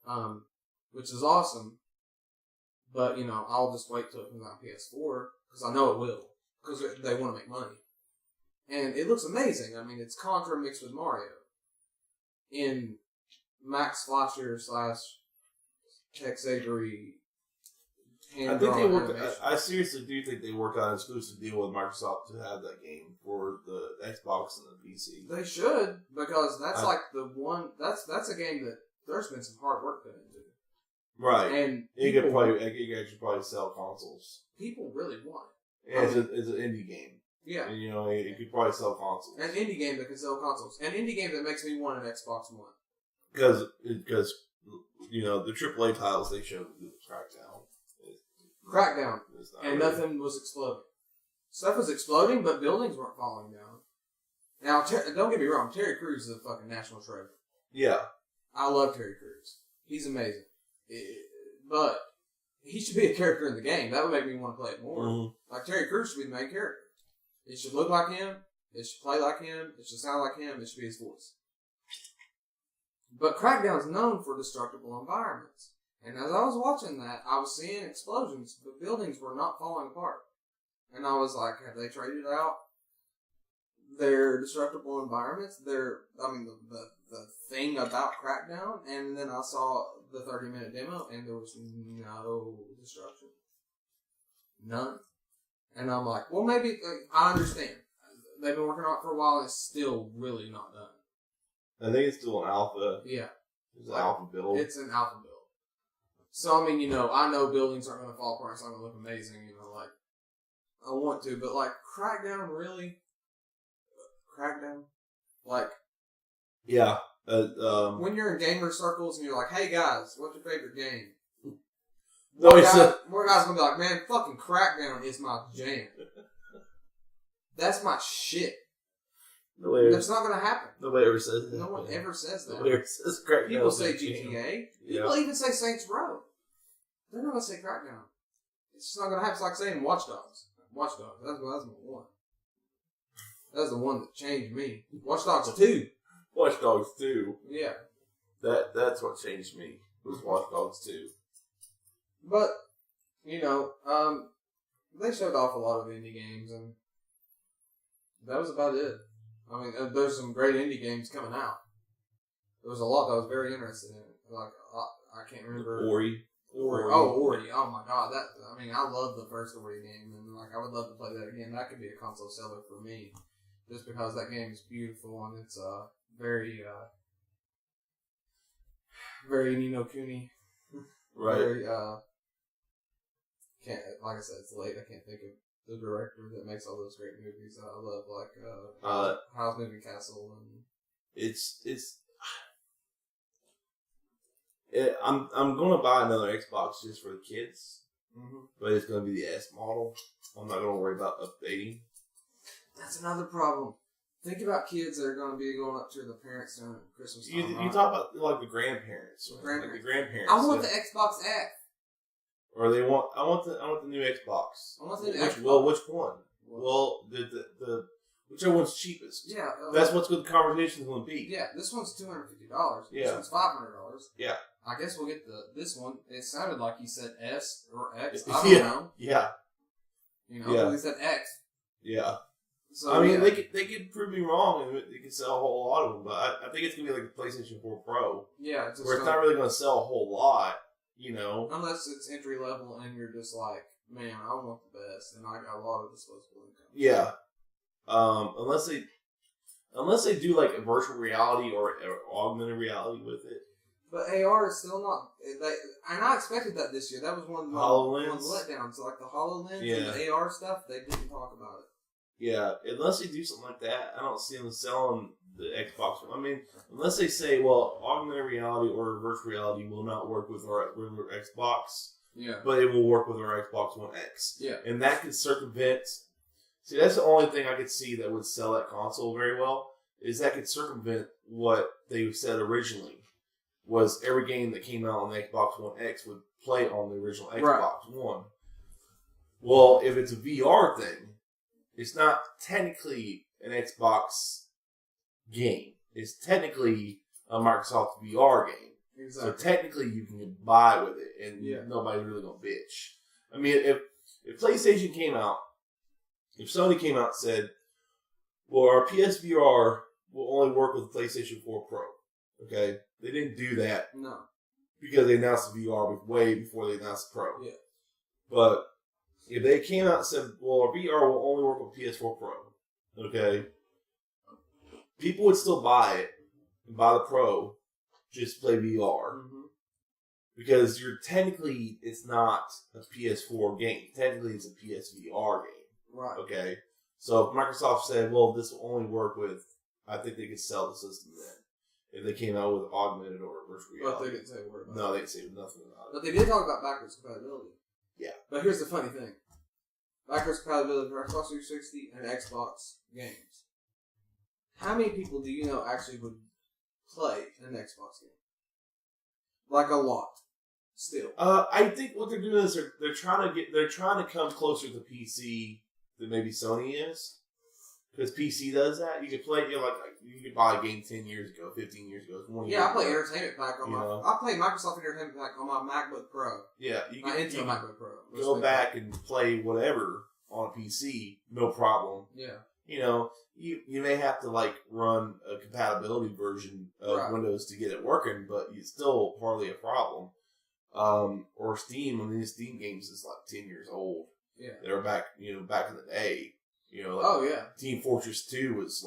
28th. Which is awesome. But, I'll just wait till it comes out on PS4, because I know it will. Because they want to make money. And it looks amazing. I mean, it's Contra mixed with Mario. In Max Fleischer / Tex Avery. I seriously do think they worked out an exclusive deal with Microsoft to have that game for the Xbox and the PC. They should, because that's that's a game that there's been some hard work put into. Right. And you could probably sell consoles. People really want it. Yeah, it's an indie game. Yeah. And, it could probably sell consoles. An indie game that can sell consoles. An indie game that makes me want an Xbox One. Because the AAA titles they showed Crackdown. And really. Nothing was exploding. Stuff was exploding, but buildings weren't falling down. Now, don't get me wrong, Terry Crews is a fucking national treasure. Yeah. I love Terry Crews. He's amazing. But he should be a character in the game. That would make me want to play it more. Mm-hmm. Like, Terry Crews should be the main character. It should look like him. It should play like him. It should sound like him. It should be his voice. But Crackdown is known for destructible environments. And as I was watching that, I was seeing explosions, but buildings were not falling apart. And I was like, have they traded out their destructible environments? The thing about Crackdown? And then I saw the 30-minute demo, and there was no destruction. None. And I'm like, well, maybe, I understand. They've been working on it for a while, and it's still really not done. I think it's still an alpha. Yeah. It's an alpha build. It's an alpha build. So, I know buildings aren't going to fall apart. It's not going to look amazing, I want to. But, Crackdown, really? Crackdown? Yeah. When you're in gamer circles and you're like, hey, guys, what's your favorite game? More guys going to be like, man, fucking Crackdown is my jam. That's my shit. That's not going to happen. Nobody ever says that. No one ever says that. Nobody ever says Crackdown. People say GTA. People even say Saints Row. They're not going to say Crackdown. It's just not going to happen. It's like saying Watch Dogs. Watch Dogs. That's my one. That's the one that changed me. Watch Dogs 2. Watch Dogs 2. Yeah. That's what changed me. Was Watch Dogs 2. But, they showed off a lot of indie games, and that was about it. There's some great indie games coming out. There was a lot that I was very interested in. I can't remember. Ori. Oh, Ori. Oh my god. I love the first Ori game, and I would love to play that again. That could be a console seller for me. Just because that game is beautiful, and it's very Ni no Kuni. Right. Very, like I said, it's late. I can't think of the director that makes all those great movies that I love, Howl's Moving Castle. And it's I'm going to buy another Xbox just for the kids, Mm-hmm. but it's going to be the S model. I'm not going to worry about updating. That's another problem. Think about kids that are going to be going up to the parents during Christmas time. You talk about like the grandparents, right? Like the grandparents. I want the Xbox X. Or I want the new Xbox. I want the new Xbox. Well, which one? Well, the whichever one's cheapest. Yeah, that's what's good. The conversation's going to be. Yeah, this one's $250. Yeah, this one's $500. Yeah, I guess we'll get this one. It sounded like you said S or X. I don't know. Yeah, at least said X. Yeah. So, I mean, they could prove me wrong and they could sell a whole lot of them, but I think it's gonna be like the PlayStation 4 Pro. Yeah, where it's not really gonna sell a whole lot, unless it's entry level and you're just like, man, I want the best, and I got a lot of disposable income. Yeah. Unless they do like a virtual reality or augmented reality with it. But AR is still not. And I expected that this year. That was one of the letdowns. So like the HoloLens and the AR stuff, they didn't talk about it. Yeah, unless they do something like that, I don't see them selling the Xbox. I mean, unless they say, well, augmented reality or virtual reality will not work with our Xbox, but it will work with our Xbox One X. Yeah. And that could circumvent... See, that's the only thing I could see that would sell that console very well, is that could circumvent what they said originally, was every game that came out on the Xbox One X would play on the original Xbox One. Well, if it's a VR thing, it's not technically an Xbox game. It's technically a Microsoft VR game. Exactly. So technically you can get by with it, and nobody's really going to bitch. I mean, if PlayStation came out, if Sony came out and said, well, our PSVR will only work with the PlayStation 4 Pro, okay? They didn't do that. No. Because they announced the VR way before they announced the Pro. Yeah. But if they came out and said, well, our VR will only work with PS4 Pro, okay? People would still buy it and buy the Pro just to play VR. Mm-hmm. Because it's not a PS4 game. Technically, it's a PSVR game. Right. Okay. So if Microsoft said, well, this will only work with, I think they could sell the system then. If they came out with augmented or virtual reality. But they didn't say a word about it. No, they didn't say nothing about it. But they did talk about backwards compatibility. Yeah. But here's the funny thing. Backwards compatibility for Xbox 360 and Xbox games. How many people do you know actually would play an Xbox game? Like a lot. Still. I think what they're doing is they're trying to come closer to PC than maybe Sony is. Because PC does that. You could play, you could buy a game 10 years ago, 15 years ago. I play Entertainment Pack on I play Microsoft Entertainment Pack on my MacBook Pro. Yeah, you can MacBook Pro. Go back and play whatever on a PC, no problem. Yeah. You may have to run a compatibility version of Windows to get it working, but it's still hardly a problem. Or Steam. I mean, Steam games is 10 years old. Yeah. They were back in the day. Team Fortress 2 was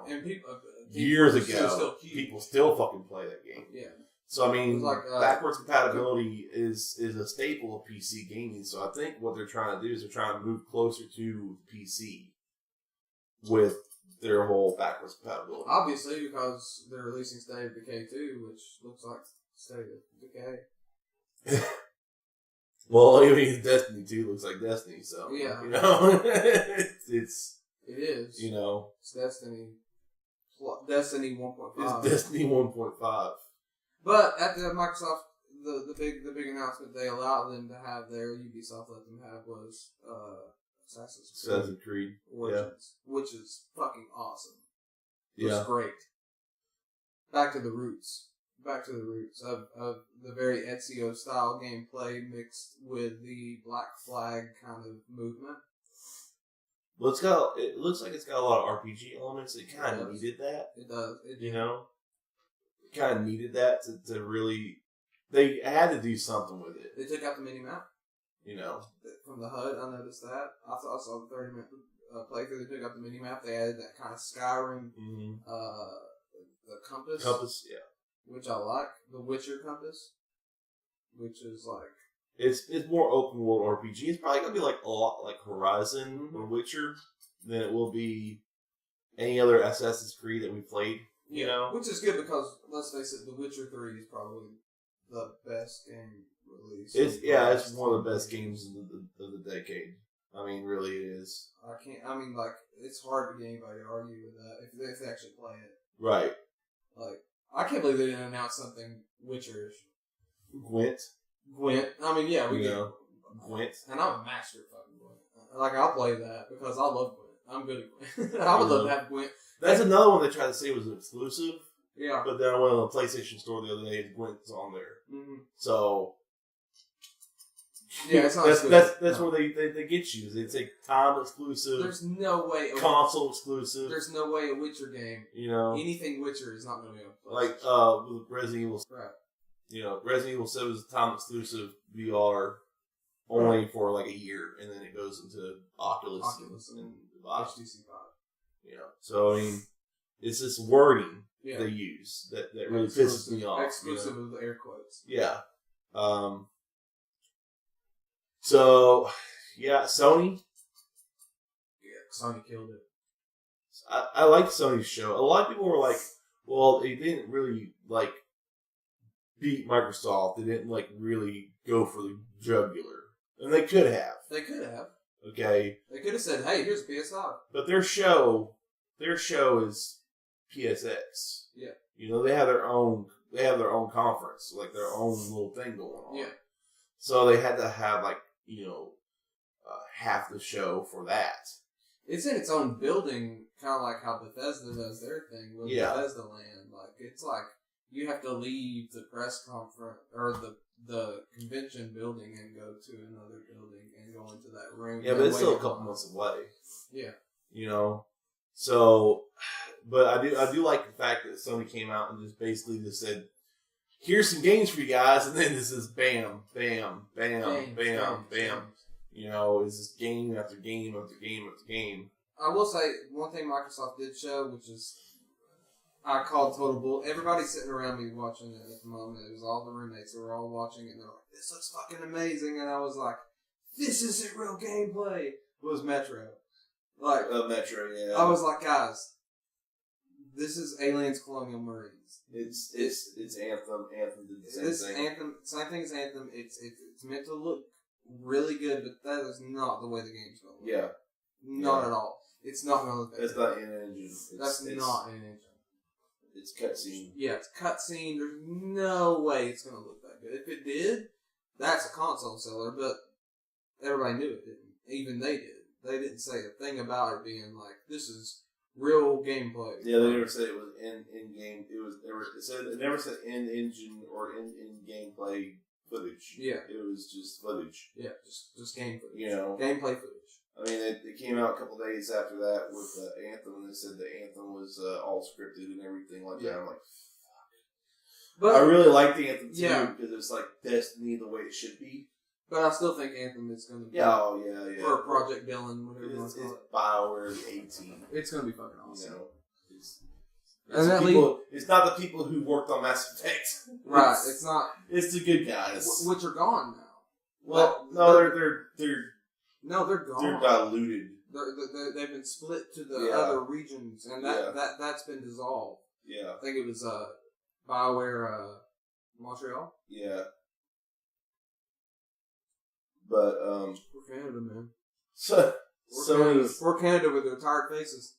and people, years ago. People still fucking play that game. Yeah. So I mean, backwards compatibility is a staple of PC gaming. So I think what they're trying to do is they're trying to move closer to PC with their whole backwards compatibility. Obviously, because they're releasing State of Decay 2, which looks like State of Decay. Well, I mean, Destiny 2 looks like Destiny, so it's it is. It's Destiny 1.5. It's Destiny 1.5. But at the Microsoft, the big announcement they allowed them to have there, UBIsOFT let them have, was Assassin's Creed Origins, which is fucking awesome. Yeah, it's great. Back to the roots of the very Ezio style gameplay mixed with the Black Flag kind of movement. Well, it looks like it's got a lot of RPG elements. It kind of needed that. It does. It kind of needed that to really. They had to do something with it. They took out the mini map. From the HUD, I noticed that. I saw the 30-minute playthrough. They took out the mini map. They added that kind of Skyrim, the compass. Compass, yeah. Which I like. The Witcher compass. Which is It's more open world RPG. It's probably going to be a lot like Horizon or Witcher than it will be any other Assassin's Creed that we played, Which is good because, let's face it, The Witcher 3 is probably the best game released. It's one of the best games of the decade. I mean, really, it is. It's hard to get anybody to argue with that if they actually play it. Right. Like, I can't believe they didn't announce something Witcher-ish. Gwent. I mean, yeah, we know, Gwent. And I'm a master of fucking Gwent. Like, I'll play that because I love Gwent. I'm good at Gwent. I would love to have Gwent. That's another one they tried to say was an exclusive. Yeah. But then I went on the PlayStation Store the other day and Gwent's on there. Mm-hmm. So... Yeah, it's not that's where they get you. They take time exclusive. There's no way console exclusive. There's no way a Witcher game. Anything Witcher is not going to be on PlayStation. Like with Resident Evil. Right. Resident Evil 7 is a time exclusive VR only for like a year, and then it goes into Oculus and HTC Vive. So I mean, it's this wording they use that really pisses me off. Exclusive with air quotes. Yeah. So, yeah, Sony. Yeah, Sony killed it. I like Sony's show. A lot of people were like, well, they didn't really, like, beat Microsoft. They didn't, like, really go for the jugular. And they could have. They could have. Okay? They could have said, hey, here's PS5. But their show is PSX. Yeah. They have their own conference, like their own little thing going on. Yeah. So they had to have, like, half the show for that. It's in its own building, kind of like how Bethesda does their thing with Bethesda Land. Like, it's like you have to leave the press conference or the convention building and go to another building and go into that room. Yeah, but it's still a couple months away. Yeah. So, but I do like the fact that Sony came out and just basically said, here's some games for you guys, and then this is bam, bam, bam, bam, bam. It's just game after game after game after game. I will say, one thing Microsoft did show, which is, I called total bull. Everybody sitting around me watching it at the moment, it was all the roommates who were all watching it, and they're like, this looks fucking amazing, and I was like, this isn't real gameplay. It was Metro. Like, Metro, yeah. I was like, guys, this is Aliens Colonial Marines. It's Anthem. Anthem did the same thing. Anthem, same thing as Anthem. It's meant to look really good, but that is not the way the game's going to look. Yeah. Not at all. It's not going to look that It's good. not in engine. That's not in engine. It's cutscene. Yeah, it's cutscene. There's no way it's going to look that good. If it did, that's a console seller, but everybody knew it didn't. Even they did. They didn't say a thing about it being like, this is real gameplay. Yeah, they never said it was in game. It never said in engine or in gameplay footage. Yeah, it was just footage. Yeah, just game footage. Gameplay footage. I mean, it came out a couple days after that with Anthem, and they said the Anthem was all scripted and everything like that. I'm like, fuck. But I really liked the Anthem too because it's like Destiny the way it should be. But I still think Anthem is going to be... Yeah. Or Project Dylan, whatever you want to call it. It's BioWare 18. It's going to be fucking awesome. It's not the people who worked on Mass Effect. Right, it's not... It's the good guys. Which are gone now. Well, no, they're No, they're gone. They're diluted. They've been split to the other regions, and that's been dissolved. Yeah. I think it was BioWare Montreal. Yeah. But we're Canada, man. We're Canada with their tired faces.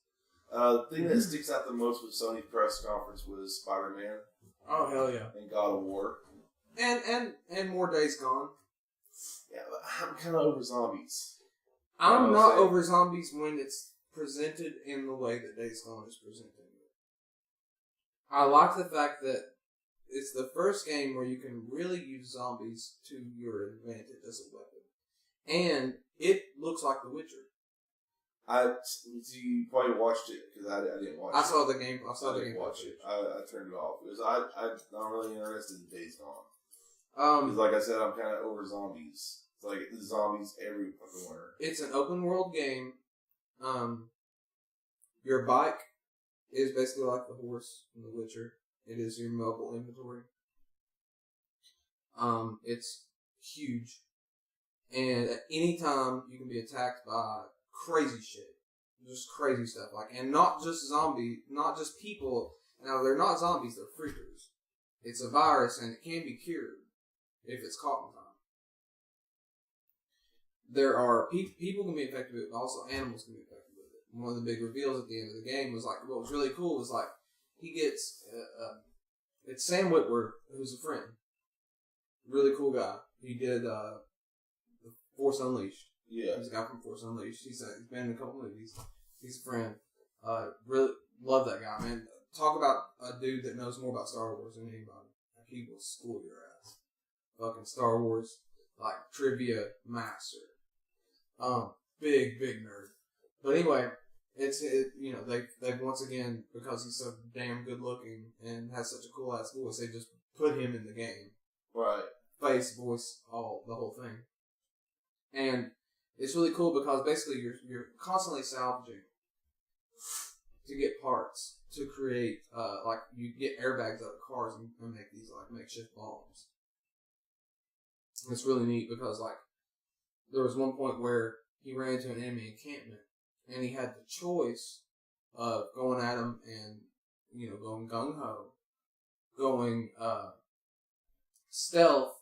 The thing that sticks out the most with Sony's press conference was Spider-Man. Oh hell yeah! And God of War. And more Days Gone. Yeah, but I'm kind of over zombies. I'm not over zombies when it's presented in the way that Days Gone is presented. I like the fact that it's the first game where you can really use zombies to your advantage as a weapon. And it looks like The Witcher. You probably watched it, because I didn't watch it. I saw the game. I didn't watch it. I turned it off. Because I'm not really interested in Days Gone. Because like I said, I'm kind of over zombies. It's like there's zombies everywhere. It's an open world game. Your bike is basically like the horse in The Witcher. It is your mobile inventory. It's huge. And at any time, you can be attacked by crazy shit. Just crazy stuff. And not just zombies, not just people. Now, they're not zombies, they're freakers. it's a virus and it can be cured if it's caught in time. There are people can be affected with it, but also animals can be affected with it. One of the big reveals at the end of the game was like, what was really cool was like, he gets, it's Sam Witwer, who's a friend. Really cool guy. He did Force Unleashed. Yeah. He's a guy from Force Unleashed. He's been in a couple movies. He's a friend. Really love that guy, man. Talk about a dude that knows more about Star Wars than anybody. Like, he will school your ass. Fucking Star Wars, like, trivia master. Big nerd. But anyway, they've once again, because he's so damn good looking and has such a cool ass voice, they just put him in the game. Right. Face, voice, the whole thing. And it's really cool because basically you're constantly salvaging to get parts to create, like you get airbags out of cars and make these like makeshift bombs. And it's really neat because like there was one point where he ran into an enemy encampment and he had the choice of going at him and, going gung-ho, going stealth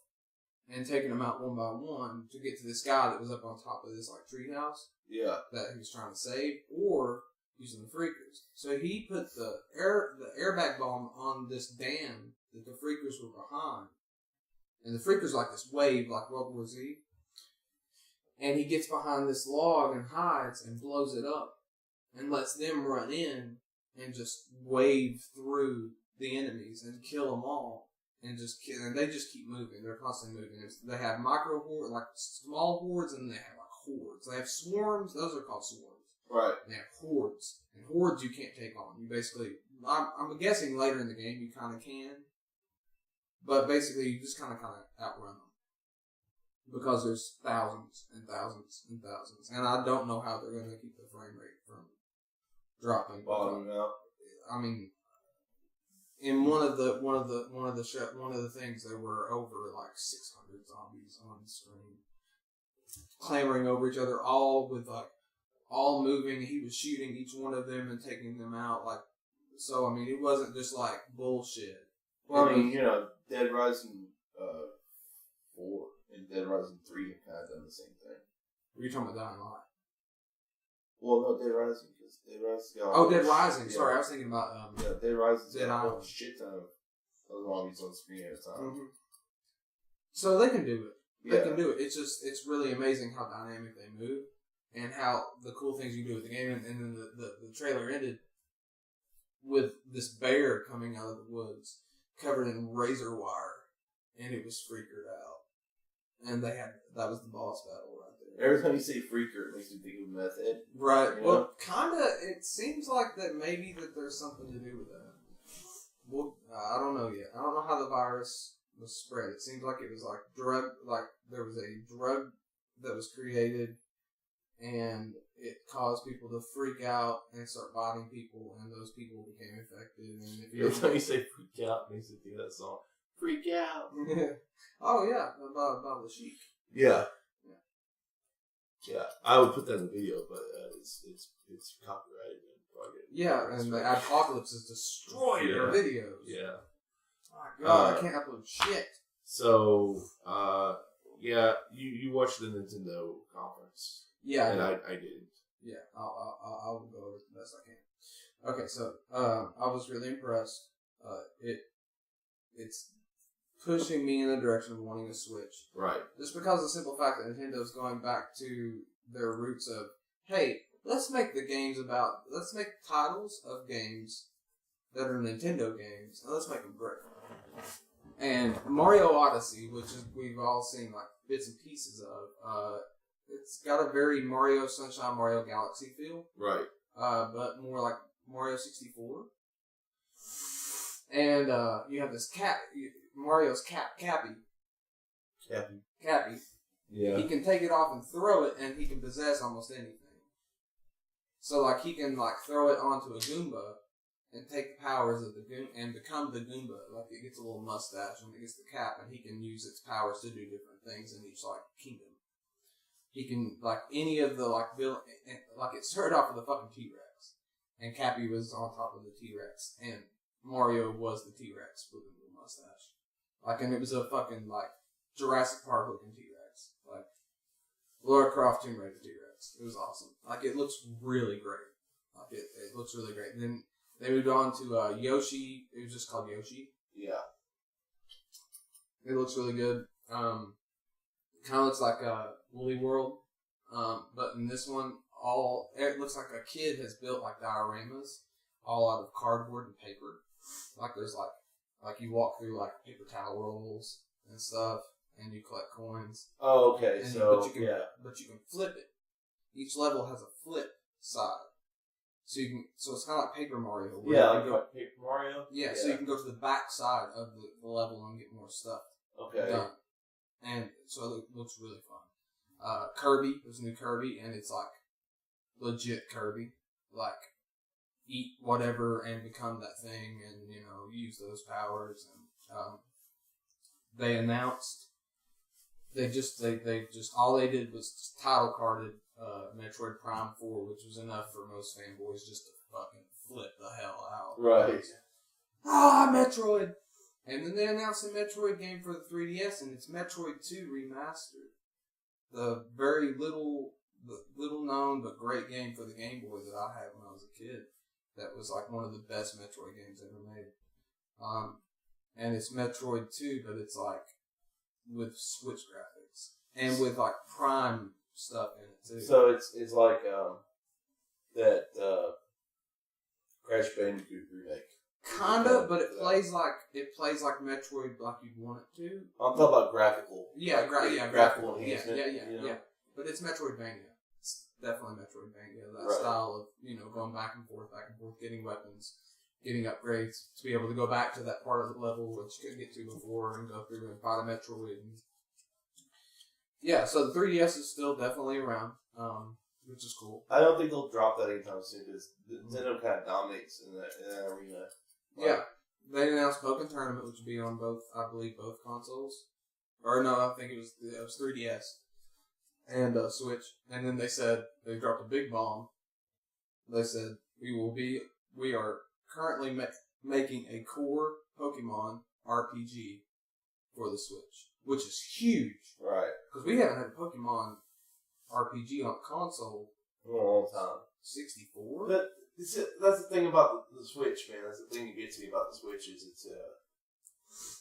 and taking them out one by one to get to this guy that was up on top of this like treehouse. Yeah. That he was trying to save, or using the freakers. So he put the airbag bomb on this dam that the freakers were behind. And the freakers like this wave like World War Z. And he gets behind this log and hides and blows it up and lets them run in and just wave through the enemies and kill them all. And they just keep moving. They're constantly moving. They have micro hordes, like small hordes, and they have like hordes. They have swarms. Those are called swarms. Right. And they have hordes. And hordes you can't take on. You basically, I'm guessing later in the game you kind of can. But basically you just kind of outrun them. Because there's thousands and thousands and thousands. And I don't know how they're going to keep the frame rate from dropping. Bottoming out. I mean, in one of the things there were over like 600 zombies on screen, clamoring over each other, all moving. He was shooting each one of them and taking them out. Like, so I mean, it wasn't just like bullshit. Well, I mean, Dead Rising 4 and Dead Rising 3 have kind of done the same thing. Were you talking about Dying Light? Well, no, Dead Rising, because Dead Rising. Dead Rising. Yeah. Sorry, I was thinking about Dead Rising's Dead got Island. a shit ton of zombies on screen at a time. Mm-hmm. So they can do it. They Yeah. can do it. It's really amazing how dynamic they move and how the cool things you can do with the game. And then the trailer ended with this bear coming out of the woods covered in razor wire, and it was freakered out. And that was the boss battle right there. Every time you say freaker, it makes me think of Meth Head. Right. You Well, know? kinda. It seems like that maybe that there's something to do with that. Well, I don't know yet. I don't know how the virus was spread. It seems like it was like there was a drug that was created, and it caused people to freak out and start biting people, and those people became infected. And if Every time you say freak out, it makes me think of that song. Freak out! Oh yeah, about the Sheik. Yeah. Yeah, I would put that in the video, but it's copyrighted. Yeah, and the apocalypse is destroying your videos. Yeah. Oh my God, I can't upload shit. So, yeah, you watched the Nintendo conference. Yeah, and I didn't. Yeah, I'll go over it the best I can. Okay, so I was really impressed. It's pushing me in the direction of wanting a Switch. Right. Just because of the simple fact that Nintendo's going back to their roots of, hey, let's make titles of games that are Nintendo games, and let's make them great. And Mario Odyssey, which we've all seen like bits and pieces of, it's got a very Mario Sunshine, Mario Galaxy feel. Right. But more like Mario 64. And you have this Mario's Cappy. Cappy. Yeah. He can take it off and throw it, and he can possess almost anything. So, like, he can, like, throw it onto a Goomba and take the powers of the Goomba and become the Goomba. Like, it gets a little mustache and it gets the cap, and he can use its powers to do different things in each, like, kingdom. He can, like, any of the, like, it started off with a fucking T-Rex. And Cappy was on top of the T-Rex. And Mario was the T-Rex with a little mustache. Like, and it was a fucking, like, Jurassic Park looking T-Rex. Like, Lara Croft Tomb Raider T-Rex. It was awesome. Like, it looks really great. Like, it looks really great. And then they moved on to Yoshi. It was just called Yoshi. Yeah. It looks really good. Kind of looks like a Woolly World. But in this one, it looks like a kid has built like dioramas all out of cardboard and paper. Like there's like you walk through like paper towel rolls and stuff, and you collect coins. Oh, okay. And So but you can flip it. Each level has a flip side, so it's kind of like Paper Mario. Like Paper Mario. Yeah, so you can go to the back side of the level and get more stuff done. And so it looks really fun. Kirby, there's a new Kirby, and it's like legit Kirby. Like, eat whatever and become that thing and, use those powers. And they announced, they just all they did was title carded Metroid Prime 4, which was enough for most fanboys just to fucking flip the hell out. Right. Metroid! And then they announced a Metroid game for the 3DS, and it's Metroid 2 Remastered. The very little known but great game for the Game Boy that I had when I was a kid. That was like one of the best Metroid games ever made. And it's Metroid 2, but it's like with Switch graphics and with like Prime stuff in it too. So it's like that Crash Bandicoot remake. Kinda, but it plays like Metroid like you'd want it to. I'm talking about graphical. Yeah, graphical enhancement. Yeah. But it's Metroidvania. It's definitely Metroidvania. That Right. style of going back and forth, getting weapons, getting upgrades to be able to go back to that part of the level which you couldn't get to before and go through and fight a Metroid. Yeah, so the 3DS is still definitely around, which is cool. I don't think they'll drop that anytime soon because Nintendo kind of dominates in that arena. Yeah, they announced Pokken Tournament, which would be on both consoles. Or no, I think it was 3DS and Switch. And then they said they dropped a big bomb. They said we are currently making a core Pokemon RPG for the Switch, which is huge. Right. Because we haven't had a Pokemon RPG on console in a long time. 64. But that's the thing about the Switch, man. That's the thing that gets me about the Switch is it's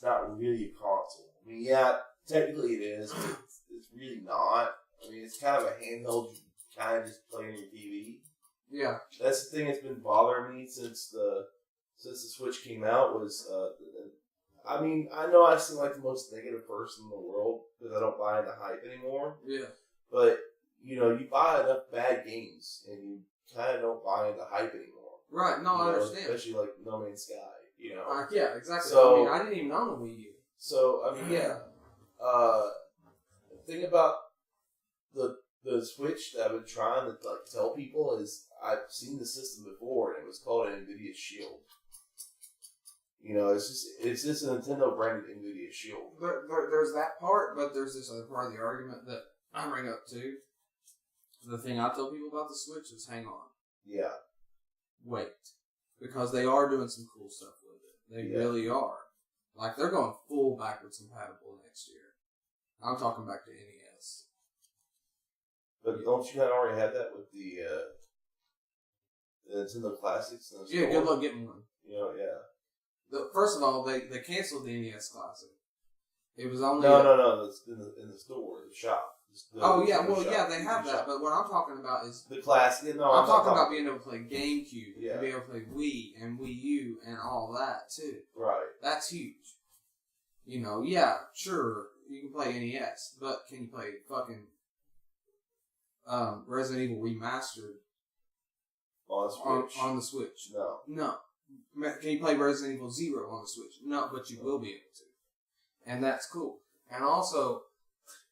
not really a console. I mean, yeah, technically it is, but it's really not. I mean, it's kind of a handheld you kind of just play on your TV. Yeah. That's the thing that's been bothering me since the Switch came out was, I mean, I know I seem like the most negative person in the world because I don't buy into hype anymore. Yeah. But, you buy enough bad games and you kind of don't buy into hype anymore. Right, no, I understand. Especially like No Man's Sky, yeah, exactly. So, I didn't even own a Wii U. So, I mean, yeah. The thing about the Switch that I've been trying to tell people is I've seen the system before and it was called an NVIDIA Shield. It's just a Nintendo branded NVIDIA Shield. There's that part, but there's this other part of the argument that I bring up too. The thing I tell people about the Switch is hang on. Yeah. Wait. Because they are doing some cool stuff with it. They really are. Like, they're going full backwards compatible next year. I'm talking back to NES. But don't you kind of already have that with the Nintendo Classics? Yeah, good luck getting one. Yeah. First of all, they canceled the NES Classic. It was only... No. It's in the store, the shop. They have that, but what I'm talking about is... The classic, I'm talking about being able to play GameCube, and be able to play Wii, and Wii U, and all that, too. Right. That's huge. Sure, you can play NES, but can you play fucking Resident Evil Remastered on the Switch? No. Can you play Resident Evil 0 on the Switch? No, but you will be able to. And that's cool. And also...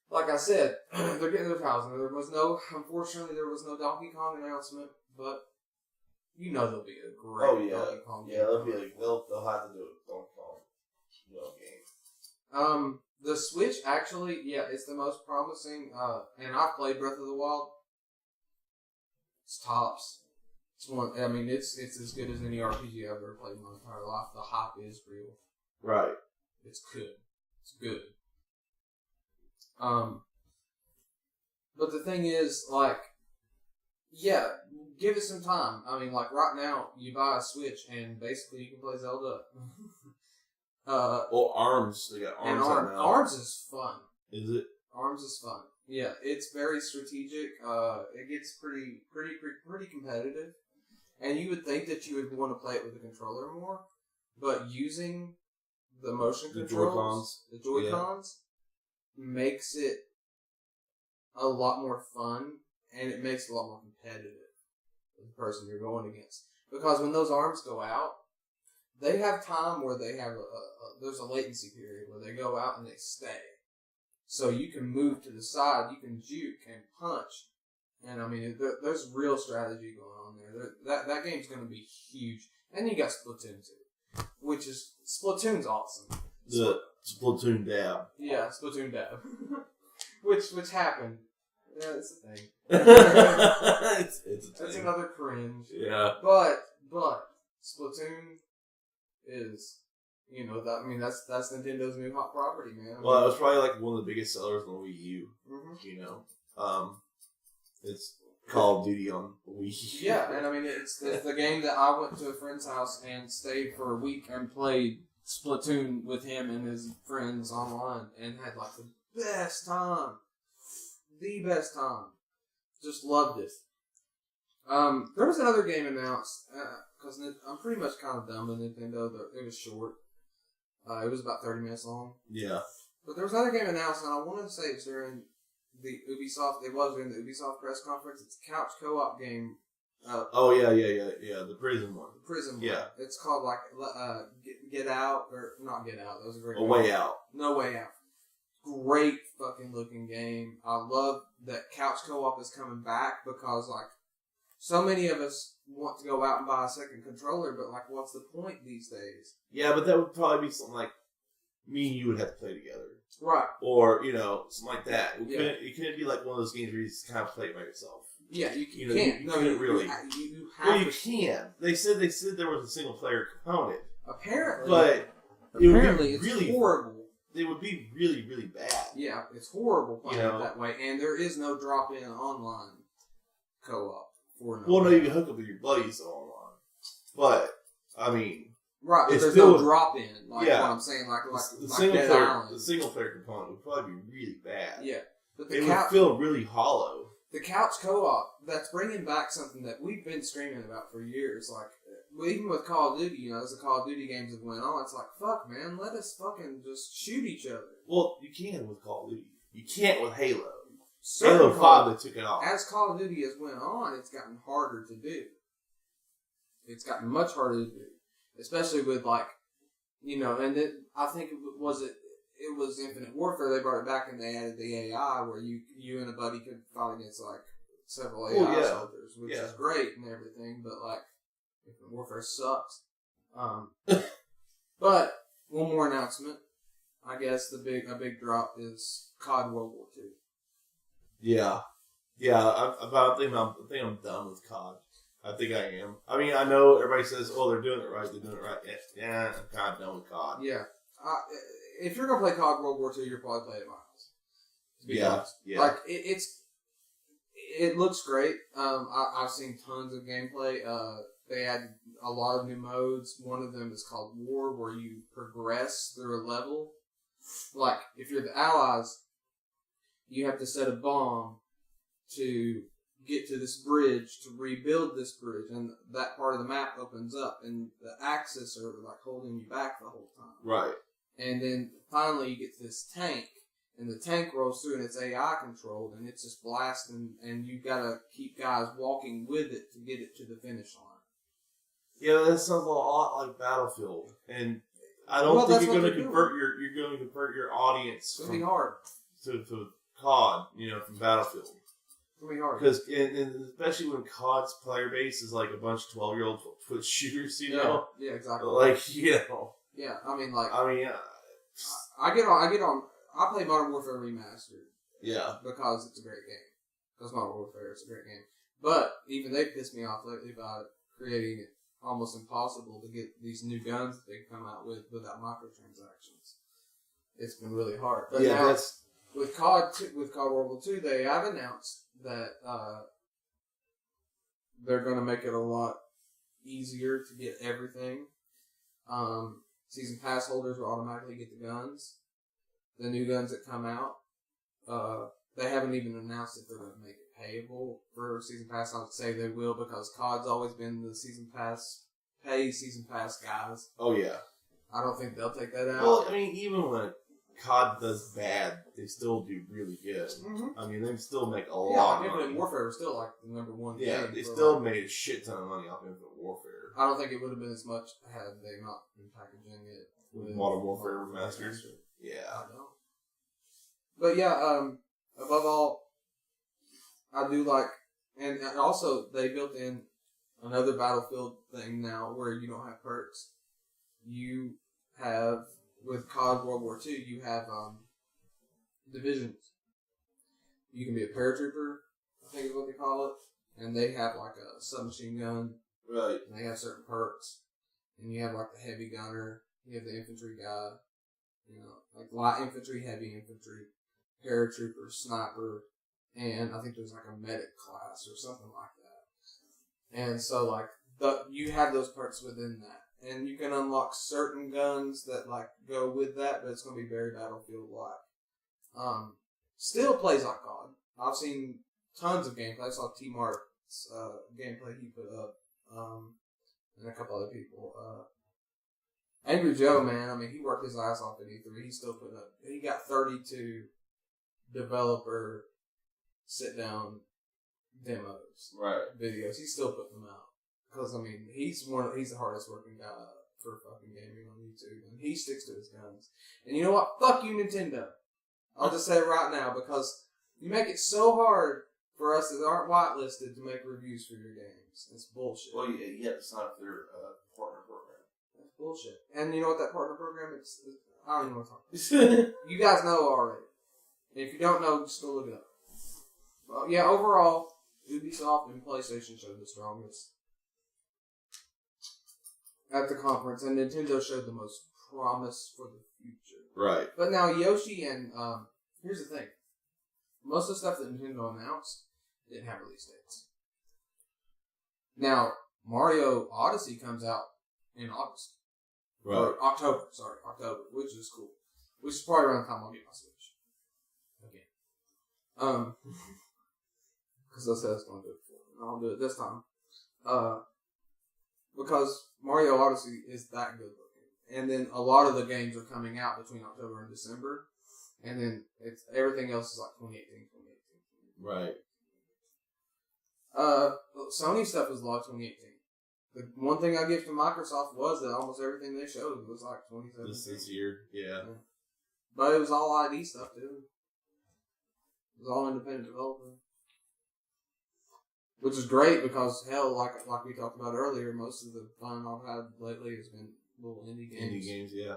Like I said, they're getting their powers. Unfortunately, there was no Donkey Kong announcement, but there'll be a great Donkey Kong game. Yeah, they'll have to do a Donkey Kong game. The Switch actually, it's the most promising. And I've played Breath of the Wild. It's tops. It's as good as any RPG I've ever played in my entire life. The hype is real. Right. It's good. It's good. But the thing is, like, yeah, give it some time. I mean, like, right now, you buy a Switch, and basically you can play Zelda. Well, ARMS. They got ARMS out now. ARMS is fun. Is it? ARMS is fun. Yeah, it's very strategic. It gets pretty competitive. And you would think that you would want to play it with a controller more, but using the motion controls, the Joy-Cons, makes it a lot more fun, and it makes it a lot more competitive with the person you're going against. Because when those arms go out, they have time where they have there's a latency period where they go out and they stay. So you can move to the side, you can juke and punch, and I mean there's real strategy going on there. That game's going to be huge. And you got Splatoon 2, which is Splatoon's awesome. The Splatoon dab. Yeah, Splatoon dab, which happened. Yeah, it's a thing. it's a thing. That's another cringe. Yeah. But Splatoon is, that's Nintendo's new hot property, man. Well, it was probably like one of the biggest sellers on Wii U. Mm-hmm. It's Call of Duty on Wii U. Yeah, and I mean it's the game that I went to a friend's house and stayed for a week and played Splatoon with him and his friends online and had like the best time. The best time. Just loved it. There was another game announced, because I'm pretty much kind of done with Nintendo. It was short. It was about 30 minutes long. Yeah. But there was another game announced, and I wanted to say it was during the UBIsOFT. It was during the UBIsOFT press conference. It's a couch co-op game. Yeah. The prison one. The prison one. Yeah. It's called like Get Out, or not Get Out. That was a great. A Way Out. No Way Out. Great fucking looking game. I love that couch co-op is coming back because like so many of us want to go out and buy a second controller, but like what's the point these days? Yeah, but that would probably be something like me and you would have to play together. Right. Or, something like that. It couldn't be like one of those games where you just kind of play it by yourself. Yeah, you can't. You couldn't really. You have you can. They said there was a single player component. Apparently. But it's horrible. It would be really, really bad. Yeah, it's horrible playing it that way. And there is no drop-in online co-op for no. Well, no, you can hook up with your buddies online. But, I mean... Right, but there's still no drop-in. Like what I'm saying, like Dead Island. The single-player component would probably be really bad. Yeah. But it would feel really hollow. The couch co-op, that's bringing back something that we've been screaming about for years. Like, even with Call of Duty, as the Call of Duty games have went on, it's like, fuck, man, let us fucking just shoot each other. Well, you can with Call of Duty. You can't with Halo. Halo 5, they took it off. As Call of Duty has went on, it's gotten harder to do. It's gotten much harder to do. Especially with, like, and I think it was Infinite Warfare. They brought it back and they added the AI where you and a buddy could fight against, like, several AI soldiers, which is great and everything, but, like, Infinite Warfare sucks. But one more announcement. I guess a big drop is COD World War II. Yeah. I think I'm done with COD. I think I am. I mean, I know everybody says, "Oh, they're doing it right. They're doing it right." Yeah, I'm kind of done with COD. Yeah. If you're gonna play COD World War II, you're probably playing at my house. To be honest. Yeah. Like it looks great. I've seen tons of gameplay. They add a lot of new modes. One of them is called War, where you progress through a level. Like, if you're the Allies, you have to set a bomb to get to this bridge, to rebuild this bridge, and that part of the map opens up, and the Axis are, like, holding you back the whole time. Right. And then, finally, you get to this tank, and the tank rolls through, and it's AI controlled, and it's just blasting, and you gotta keep guys walking with it to get it to the finish line. Yeah, that sounds a lot like Battlefield, and I don't think you're going to convert your audience. It's gonna be hard to COD, from Battlefield. It's gonna be hard because, especially when COD's player base is like a bunch of 12-year-old foot shooters, Yeah, exactly. Like, Yeah, I mean, I get on. I play Modern Warfare Remastered. Yeah, because it's a great game. Because Modern Warfare is a great game. But even they pissed me off lately by creating it almost impossible to get these new guns that they come out with without microtransactions. It's been really hard. But yeah, now, that's with COD World War II, they have announced that they're going to make it a lot easier to get everything. Season pass holders will automatically get the guns. The new guns that come out, they haven't even announced if they're going to make it payable for season pass. I would say they will because COD's always been the season pass guys. oh yeah. I don't think they'll take that out. Well, I mean, even when COD does bad, they still do really good. Mm-hmm. I mean, they still make a lot of money. Infinite Warfare was still like the number one game. Yeah, they still made a shit ton of money off Infinite Warfare. I don't think it would have been as much had they not been packaging it with Modern Warfare Remastered. Yeah. I know. But yeah, above all, I do like, and also they built in another Battlefield thing now where you don't have perks. You have, with COD World War II, you have divisions. You can be a paratrooper, I think is what they call it, and they have like a submachine gun. Right. And they have certain perks. And you have like the heavy gunner, you have the infantry guy, like light infantry, heavy infantry, paratrooper, sniper, and I think there's like a medic class or something like that. And so like you have those perks within that. And you can unlock certain guns that like go with that, but it's gonna be very Battlefield-like. Still plays like COD. I've seen tons of gameplay. I saw T-Mark's gameplay he put up. And a couple other people. Angry Joe, man, I mean, he worked his ass off at E3. He still put up. He got 32 developer sit-down demos, videos. He still put them out because I mean, he's the hardest working guy for fucking gaming on YouTube, and he sticks to his guns. And you know what? Fuck you, Nintendo. I'll just say it right now because you make it so hard for us that aren't whitelisted to make reviews for your games. It's bullshit. Well, you have to sign up for their partner program. That's bullshit. And you know what that partner program is? I don't even want to talk about. You guys know already. And if you don't know, just go look it up. Well, yeah, overall, UBIsOFT and PlayStation showed the strongest at the conference, and Nintendo showed the most promise for the future. Right. But now Yoshi and here's the thing: most of the stuff that Nintendo announced didn't have release dates. Now Mario Odyssey comes out in August, or October, which is cool. Which is probably around the time I'll get my Switch again. Because I said I was going to do it before, and I'll do it this time. Because Mario Odyssey is that good looking, and then a lot of the games are coming out between October and December, and then everything else is like 2018. Right. Sony stuff was like 2018. The one thing I give to Microsoft was that almost everything they showed was like 2017. This year, yeah. But it was all ID stuff too. It was all independent development. Which is great because, hell, like we talked about earlier, most of the fun I've had lately has been little indie games. Indie games, yeah.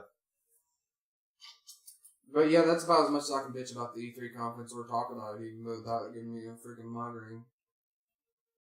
But yeah, that's about as much as I can bitch about the E3 conference or talk about it, even without giving me a freaking migraine.